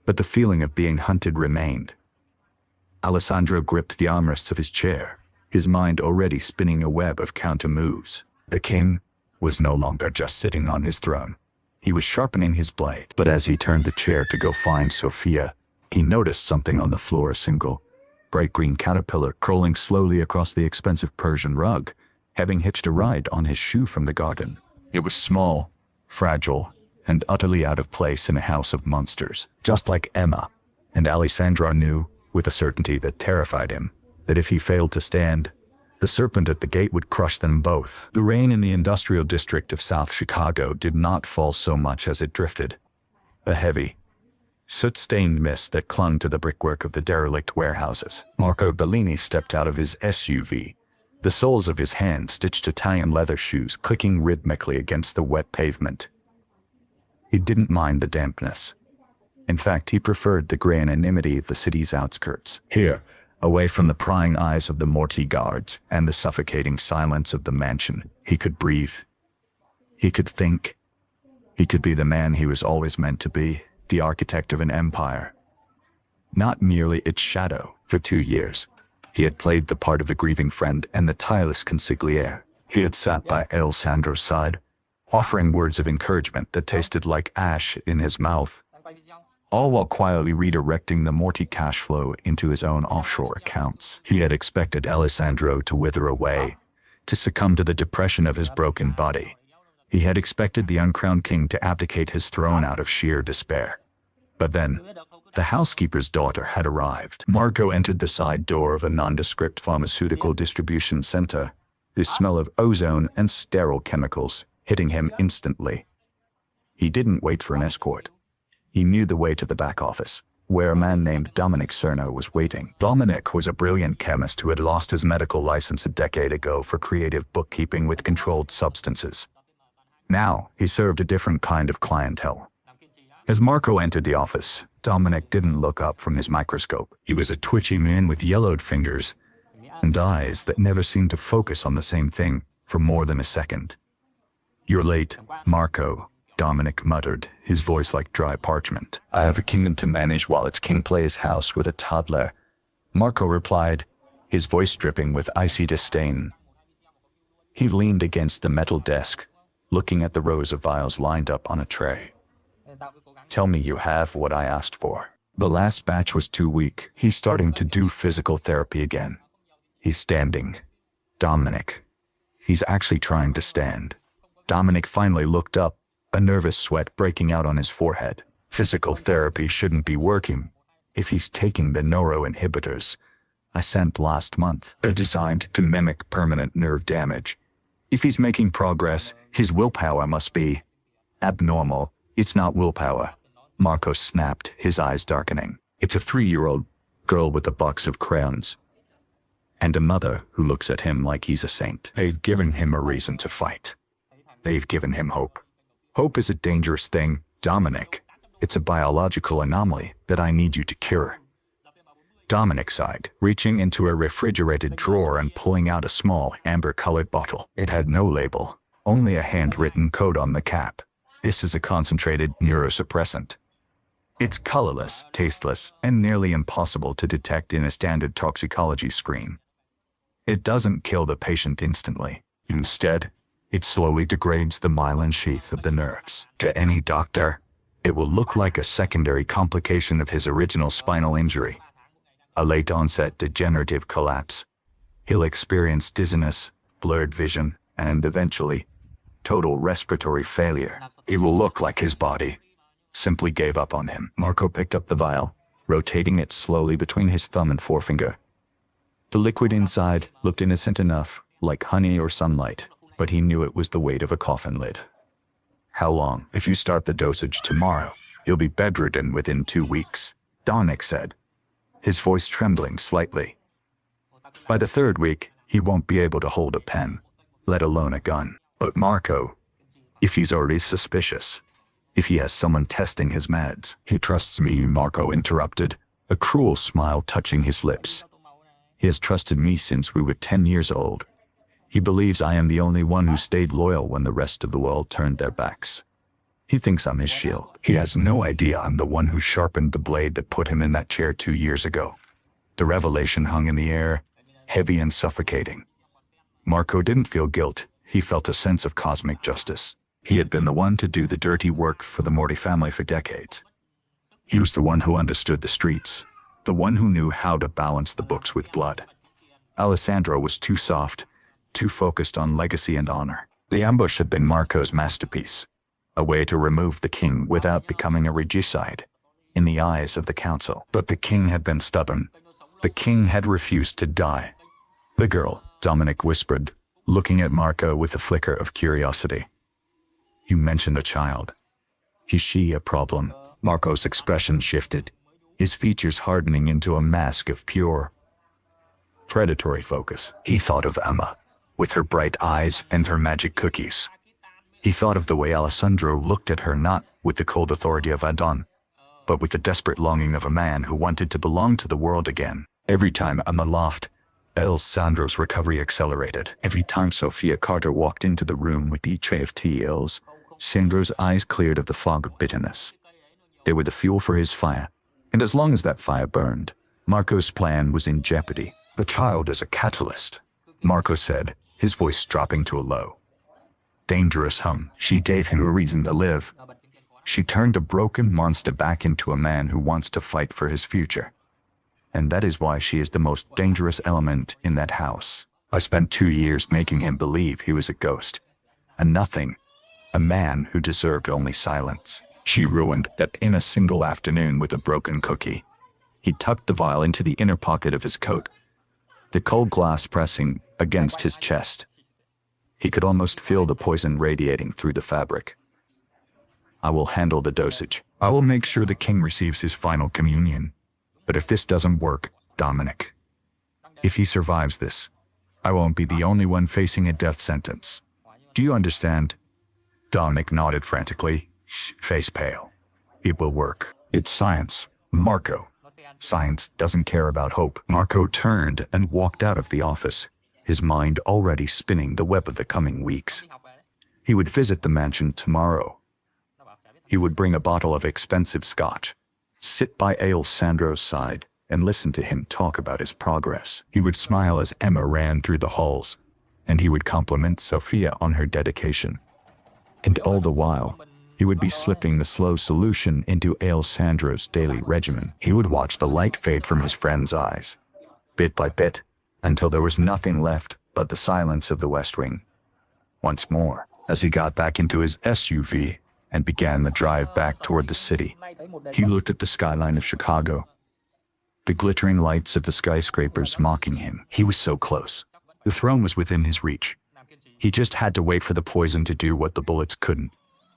But the feeling of being hunted remained. Alessandro gripped the armrests of his chair, his mind already spinning a web of counter-moves. The king was no longer just sitting on his throne. He was sharpening his blade. But as he turned the chair to go find Sophia, he noticed something on the floor, a single, bright green caterpillar crawling slowly across the expensive Persian rug, having hitched a ride on his shoe from the garden. It was small, fragile, and utterly out of place in a house of monsters. Just like Emma, and Alessandro knew, with a certainty that terrified him, that if he failed to stand, the serpent at the gate would crush them both. The rain in the industrial district of South Chicago did not fall so much as it drifted. A heavy, soot-stained mist that clung to the brickwork of the derelict warehouses. Marco Bellini stepped out of his SUV, the soles of his hand-stitched Italian leather shoes clicking rhythmically against the wet pavement. He didn't mind the dampness. In fact, he preferred the gray anonymity of the city's outskirts. Here, away from the prying eyes of the Moretti guards and the suffocating silence of the mansion, he could breathe. He could think. He could be the man he was always meant to be, the architect of an empire, not merely its shadow. For 2 years, he had played the part of the grieving friend and the tireless consigliere. He had sat by Alessandro's side, offering words of encouragement that tasted like ash in his mouth, all while quietly redirecting the Morty cash flow into his own offshore accounts. He had expected Alessandro to wither away, to succumb to the depression of his broken body. He had expected the Uncrowned King to abdicate his throne out of sheer despair. But then, the housekeeper's daughter had arrived. Marco entered the side door of a nondescript pharmaceutical distribution center, the smell of ozone and sterile chemicals hitting him instantly. He didn't wait for an escort. He knew the way to the back office, where a man named Dominic Cerno was waiting. Dominic was a brilliant chemist who had lost his medical license a decade ago for creative bookkeeping with controlled substances. Now, he served a different kind of clientele. As Marco entered the office, Dominic didn't look up from his microscope. He was a twitchy man with yellowed fingers and eyes that never seemed to focus on the same thing for more than a second. "You're late, Marco," Dominic muttered, his voice like dry parchment. "I have a kingdom to manage while its king plays house with a toddler," Marco replied, his voice dripping with icy disdain. He leaned against the metal desk, looking at the rows of vials lined up on a tray. "Tell me you have what I asked for." The last batch was too weak. He's starting to do physical therapy again. He's standing. Dominic. He's actually trying to stand. Dominic finally looked up, a nervous sweat breaking out on his forehead. Physical therapy shouldn't be working if he's taking the neuroinhibitors I sent last month. They're designed to mimic permanent nerve damage. If he's making progress, his willpower must be abnormal. It's not willpower. Marco snapped, his eyes darkening. It's a 3-year-old girl with a box of crayons. And a mother who looks at him like he's a saint. They've given him a reason to fight. They've given him hope. Hope is a dangerous thing, Dominic. It's a biological anomaly that I need you to cure. Dominic sighed, reaching into a refrigerated drawer and pulling out a small, amber-colored bottle. It had no label, only a handwritten code on the cap. "This is a concentrated neurosuppressant. It's colorless, tasteless, and nearly impossible to detect in a standard toxicology screen. It doesn't kill the patient instantly. Instead, it slowly degrades the myelin sheath of the nerves. To any doctor, it will look like a secondary complication of his original spinal injury. A late-onset degenerative collapse. He'll experience dizziness, blurred vision, and eventually, total respiratory failure. It will look like his body simply gave up on him." Marco picked up the vial, rotating it slowly between his thumb and forefinger. The liquid inside looked innocent enough, like honey or sunlight, but he knew it was the weight of a coffin lid. "How long?" "If you start the dosage tomorrow, you'll be bedridden within 2 weeks," Dominic said, his voice trembling slightly. "By the 3rd week, he won't be able to hold a pen, let alone a gun." "But Marco, if he's already suspicious, if he has someone testing his meds." "He trusts me," Marco interrupted, a cruel smile touching his lips. "He has trusted me since we were 10 years old. He believes I am the only one who stayed loyal when the rest of the world turned their backs. He thinks I'm his shield. He has no idea I'm the one who sharpened the blade that put him in that chair 2 years ago." The revelation hung in the air, heavy and suffocating. Marco didn't feel guilt. He felt a sense of cosmic justice. He had been the one to do the dirty work for the Morty family for decades. He was the one who understood the streets, the one who knew how to balance the books with blood. Alessandro was too soft, too focused on legacy and honor. The ambush had been Marco's masterpiece, a way to remove the king without becoming a regicide in the eyes of the council. But the king had been stubborn. The king had refused to die. "The girl," Dominic whispered, looking at Marco with a flicker of curiosity. "You mentioned a child. Is she a problem?" Marco's expression shifted, his features hardening into a mask of pure, predatory focus. He thought of Emma, with her bright eyes and her magic cookies. He thought of the way Alessandro looked at her, not with the cold authority of Adon, but with the desperate longing of a man who wanted to belong to the world again. Every time Emma laughed, Alessandro's recovery accelerated. Every time Sophia Carter walked into the room with the tray of tea ills, Sandro's eyes cleared of the fog of bitterness. They were the fuel for his fire, and as long as that fire burned, Marco's plan was in jeopardy. "The child is a catalyst," Marco said, his voice dropping to a low, dangerous hum. "She gave him a reason to live. She turned a broken monster back into a man who wants to fight for his future. And that is why she is the most dangerous element in that house. I spent 2 years making him believe he was a ghost, a nothing, a man who deserved only silence. She ruined that in a single afternoon with a broken cookie. He tucked the vial into the inner pocket of his coat, the cold glass pressing against his chest. He could almost feel the poison radiating through the fabric. I will handle the dosage. I will make sure the king receives his final communion. But if this doesn't work, Dominic, if he survives this, I won't be the only one facing a death sentence. Do you understand? Dominic nodded frantically, face pale. It will work. It's science, Marco. Science doesn't care about hope. Marco turned and walked out of the office, his mind already spinning the web of the coming weeks. He would visit the mansion tomorrow. He would bring a bottle of expensive scotch, sit by Alessandro's side, and listen to him talk about his progress. He would smile as Emma ran through the halls, and he would compliment Sophia on her dedication. And all the while, he would be slipping the slow solution into Alessandro's daily regimen. He would watch the light fade from his friend's eyes, bit by bit, until there was nothing left but the silence of the West Wing. Once more, as he got back into his SUV and began the drive back toward the city, he looked at the skyline of Chicago, the glittering lights of the skyscrapers mocking him. He was so close. The throne was within his reach. He just had to wait for the poison to do what the bullets couldn't.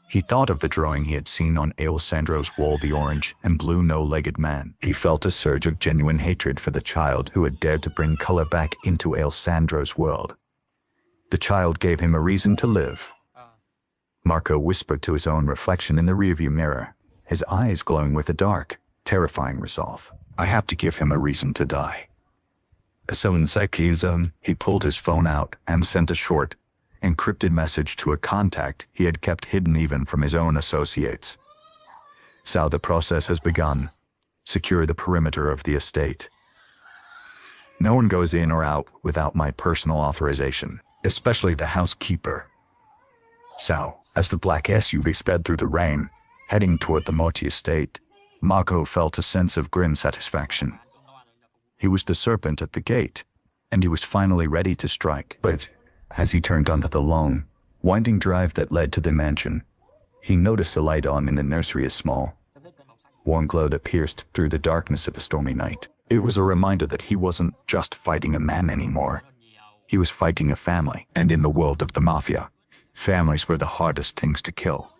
He thought of the drawing he had seen on Alessandro's wall, the orange and blue no-legged man. He felt a surge of genuine hatred for the child who had dared to bring color back into Alessandro's world. The child gave him a reason to live. Marco whispered to his own reflection in the rearview mirror, his eyes glowing with a dark, terrifying resolve. I have to give him a reason to die. So in Sekizum, he pulled his phone out and sent a short, encrypted message to a contact he had kept hidden even from his own associates. So the process has begun. Secure the perimeter of the estate. No one goes in or out without my personal authorization, especially the housekeeper. So, as the black SUV sped through the rain, heading toward the Moretti estate, Marco felt a sense of grim satisfaction. He was the serpent at the gate, and he was finally ready to strike. But as he turned onto the long, winding drive that led to the mansion, he noticed a light on in the nursery, a small, warm glow that pierced through the darkness of a stormy night. It was a reminder that he wasn't just fighting a man anymore. He was fighting a family, and in the world of the Mafia, families were the hardest things to kill.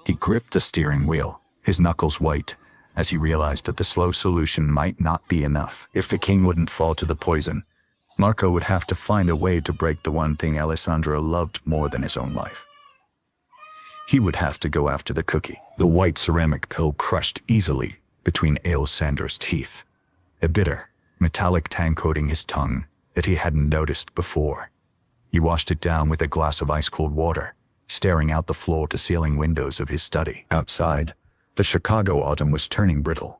He gripped the steering wheel, his knuckles white, as he realized that the slow solution might not be enough. If the king wouldn't fall to the poison, Marco would have to find a way to break the one thing Alessandro loved more than his own life. He would have to go after the cookie, the white ceramic pill crushed easily between Alessandro's teeth, a bitter, metallic tang coating his tongue that he hadn't noticed before. He washed it down with a glass of ice-cold water, staring out the floor-to-ceiling windows of his study. Outside, the Chicago autumn was turning brittle.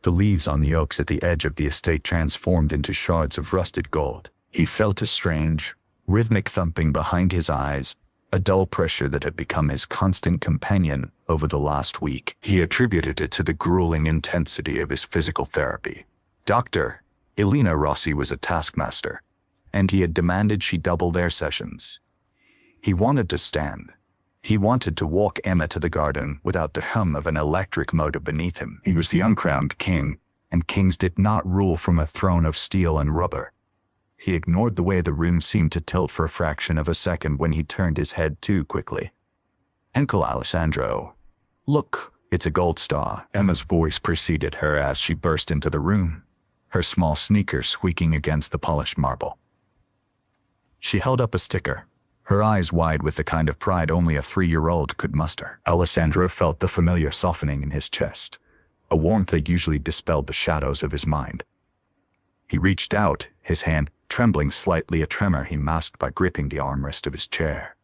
The leaves on the oaks at the edge of the estate transformed into shards of rusted gold. He felt a strange, rhythmic thumping behind his eyes, a dull pressure that had become his constant companion over the last week. He attributed it to the grueling intensity of his physical therapy. Dr. Elena Rossi was a taskmaster, and he had demanded she double their sessions. He wanted to stand. He wanted to walk Emma to the garden without the hum of an electric motor beneath him. He was the uncrowned king, and kings did not rule from a throne of steel and rubber. He ignored the way the room seemed to tilt for a fraction of a second when he turned his head too quickly. Uncle Alessandro, look, it's a gold star. Emma's voice preceded her as she burst into the room, her small sneakers squeaking against the polished marble. She held up a sticker, her eyes wide with the kind of pride only a 3-year-old could muster. Alessandro felt the familiar softening in his chest, a warmth that usually dispelled the shadows of his mind. He reached out, his hand trembling slightly, a tremor he masked by gripping the armrest of his chair.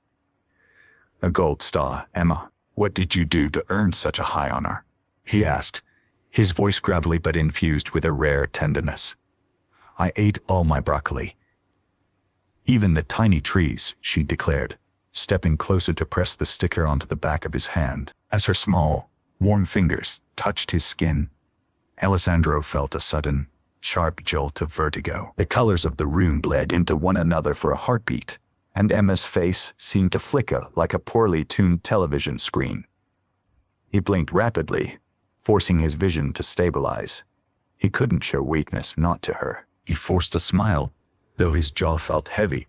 A gold star, Emma. What did you do to earn such a high honor? He asked, his voice gravelly but infused with a rare tenderness. I ate all my broccoli. Even the tiny trees, she declared, stepping closer to press the sticker onto the back of his hand. As her small, warm fingers touched his skin, Alessandro felt a sudden, sharp jolt of vertigo. The colors of the room bled into one another for a heartbeat, and Emma's face seemed to flicker like a poorly tuned television screen. He blinked rapidly, forcing his vision to stabilize. He couldn't show weakness, not to her. He forced a smile, though his jaw felt heavy,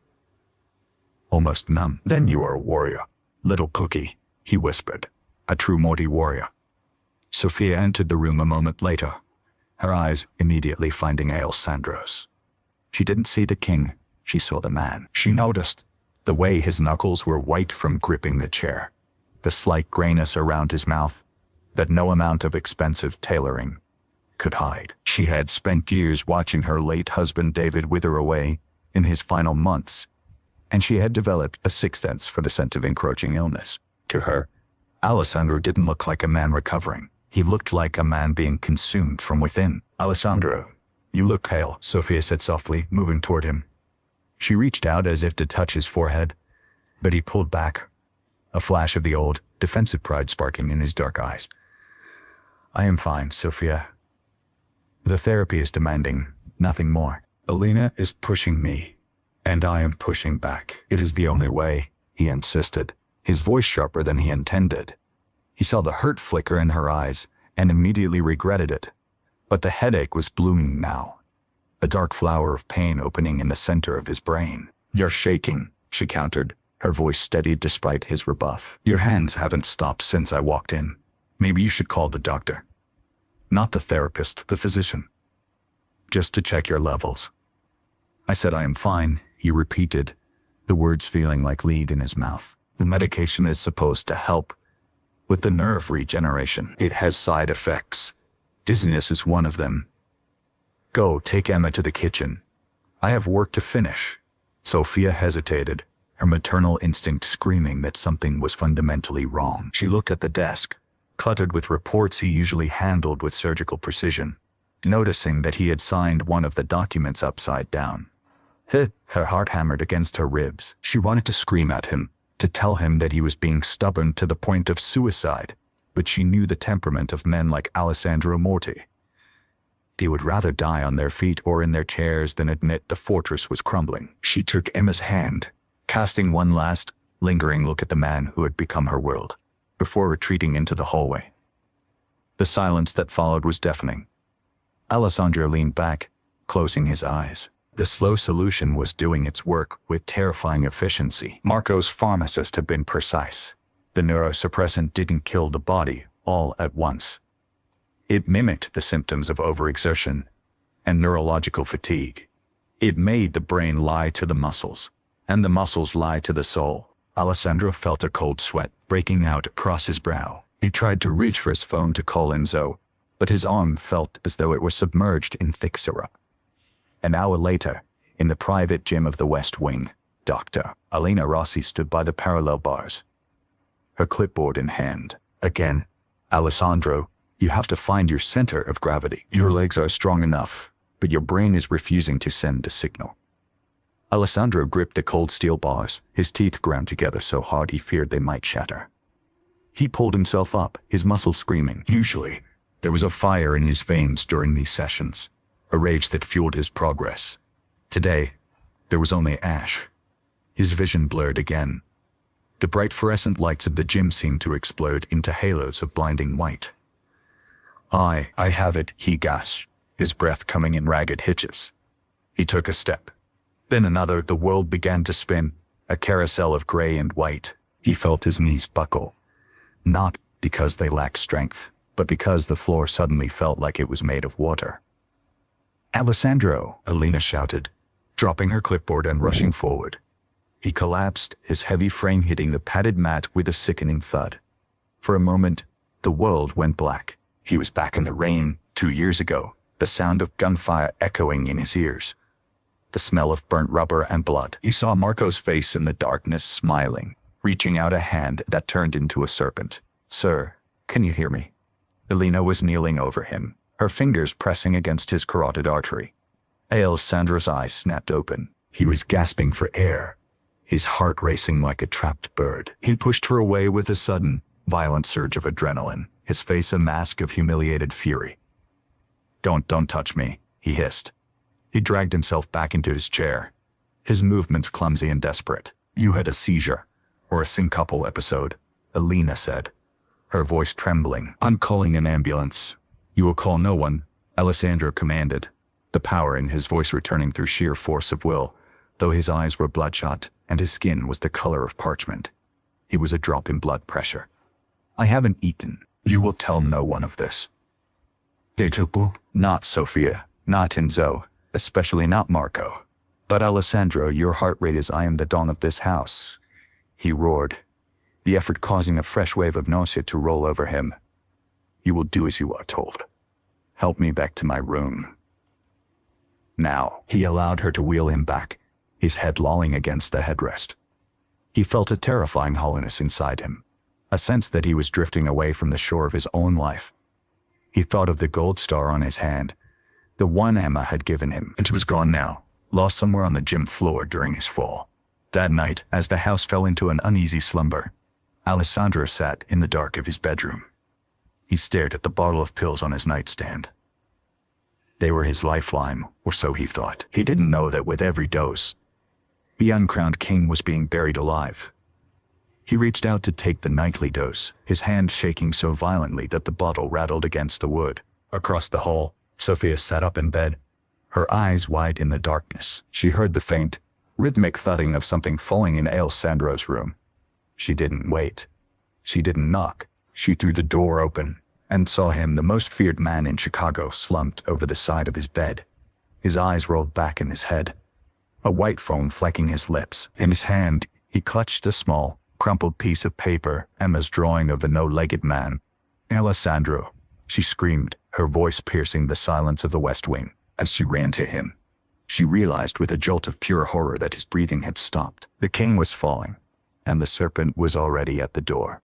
almost numb. "Then you are a warrior, little cookie," he whispered. "A true Morty warrior." Sophia entered the room a moment later, her eyes immediately finding Alessandro's. She didn't see the king, she saw the man. She noticed the way his knuckles were white from gripping the chair, the slight grayness around his mouth that no amount of expensive tailoring could hide. She had spent years watching her late husband David wither away in his final months, and she had developed a sixth sense for the scent of encroaching illness. To her, Alessandro didn't look like a man recovering. He looked like a man being consumed from within. "Alessandro, you look pale," Sophia said softly, moving toward him. She reached out as if to touch his forehead, but he pulled back, a flash of the old, defensive pride sparking in his dark eyes. "I am fine, Sophia. The therapy is demanding, nothing more. Alina is pushing me, and I am pushing back. It is the only way," he insisted, his voice sharper than he intended. He saw the hurt flicker in her eyes and immediately regretted it, but the headache was blooming now, a dark flower of pain opening in the center of his brain. "You're shaking," she countered, her voice steady despite his rebuff. "Your hands haven't stopped since I walked in. Maybe you should call the doctor. Not the therapist, the physician. Just to check your levels." "I said I am fine," he repeated, the words feeling like lead in his mouth. "The medication is supposed to help with the nerve regeneration. It has side effects. Dizziness is one of them. Go, take Emma to the kitchen. I have work to finish." Sophia hesitated, her maternal instinct screaming that something was fundamentally wrong. She looked at the desk, cluttered with reports he usually handled with surgical precision, noticing that he had signed one of the documents upside down. Her heart hammered against her ribs. She wanted to scream at him, to tell him that he was being stubborn to the point of suicide, but she knew the temperament of men like Alessandro Moretti. They would rather die on their feet or in their chairs than admit the fortress was crumbling. She took Emma's hand, casting one last, lingering look at the man who had become her world, before retreating into the hallway. The silence that followed was deafening. Alessandro leaned back, closing his eyes. The slow solution was doing its work with terrifying efficiency. Marco's pharmacist had been precise. The neurosuppressant didn't kill the body all at once. It mimicked the symptoms of overexertion and neurological fatigue. It made the brain lie to the muscles, and the muscles lie to the soul. Alessandro felt a cold sweat breaking out across his brow. He tried to reach for his phone to call Enzo, but his arm felt as though it was submerged in thick syrup. An hour later, in the private gym of the West Wing, Dr. Alina Rossi stood by the parallel bars, her clipboard in hand. "Again, Alessandro, you have to find your center of gravity. Your legs are strong enough, but your brain is refusing to send a signal." Alessandro gripped the cold steel bars, his teeth ground together so hard he feared they might shatter. He pulled himself up, his muscles screaming. Usually, there was a fire in his veins during these sessions, a rage that fueled his progress. Today, there was only ash. His vision blurred again. The bright fluorescent lights of the gym seemed to explode into halos of blinding white. I have it," he gasped, his breath coming in ragged hitches. He took a step, then another. The world began to spin, a carousel of gray and white. He felt his knees buckle, not because they lacked strength, but because the floor suddenly felt like it was made of water. "Alessandro," Alina shouted, dropping her clipboard and rushing forward. He collapsed, his heavy frame hitting the padded mat with a sickening thud. For a moment, the world went black. He was back in the rain, 2 years ago, the sound of gunfire echoing in his ears, the smell of burnt rubber and blood. He saw Marco's face in the darkness, smiling, reaching out a hand that turned into a serpent. "Sir, can you hear me?" Alina was kneeling over him, her fingers pressing against his carotid artery. Alessandro's eyes snapped open. He was gasping for air, his heart racing like a trapped bird. He pushed her away with a sudden, violent surge of adrenaline, his face a mask of humiliated fury. Don't touch me," he hissed. He dragged himself back into his chair, his movements clumsy and desperate. "You had a seizure, or a syncopal episode," Alina said, her voice trembling. "I'm calling an ambulance." "You will call no one," Alessandro commanded, the power in his voice returning through sheer force of will, though his eyes were bloodshot and his skin was the color of parchment. He was a drop in blood pressure. "I haven't eaten." "You will tell no one of this." "Not Sophia, not Enzo, especially not Marco. But Alessandro, your heart rate is I am the dawn of this house," he roared, the effort causing a fresh wave of nausea to roll over him. "You will do as you are told. Help me back to my room." Now, he allowed her to wheel him back, his head lolling against the headrest. He felt a terrifying hollowness inside him, a sense that he was drifting away from the shore of his own life. He thought of the gold star on his hand, the one Emma had given him. It was gone now, lost somewhere on the gym floor during his fall. That night, as the house fell into an uneasy slumber, Alessandro sat in the dark of his bedroom. He stared at the bottle of pills on his nightstand. They were his lifeline, or so he thought. He didn't know that with every dose, the Uncrowned King was being buried alive. He reached out to take the nightly dose, his hand shaking so violently that the bottle rattled against the wood. Across the hall, Sophia sat up in bed, her eyes wide in the darkness. She heard the faint, rhythmic thudding of something falling in Alessandro's room. She didn't wait. She didn't knock. She threw the door open and saw him, the most feared man in Chicago, slumped over the side of his bed. His eyes rolled back in his head, a white foam flecking his lips. In his hand, he clutched a small, crumpled piece of paper, Emma's drawing of the no-legged man. "Alessandro," she screamed, her voice piercing the silence of the West Wing. As she ran to him, she realized with a jolt of pure horror that his breathing had stopped. The king was falling, and the serpent was already at the door.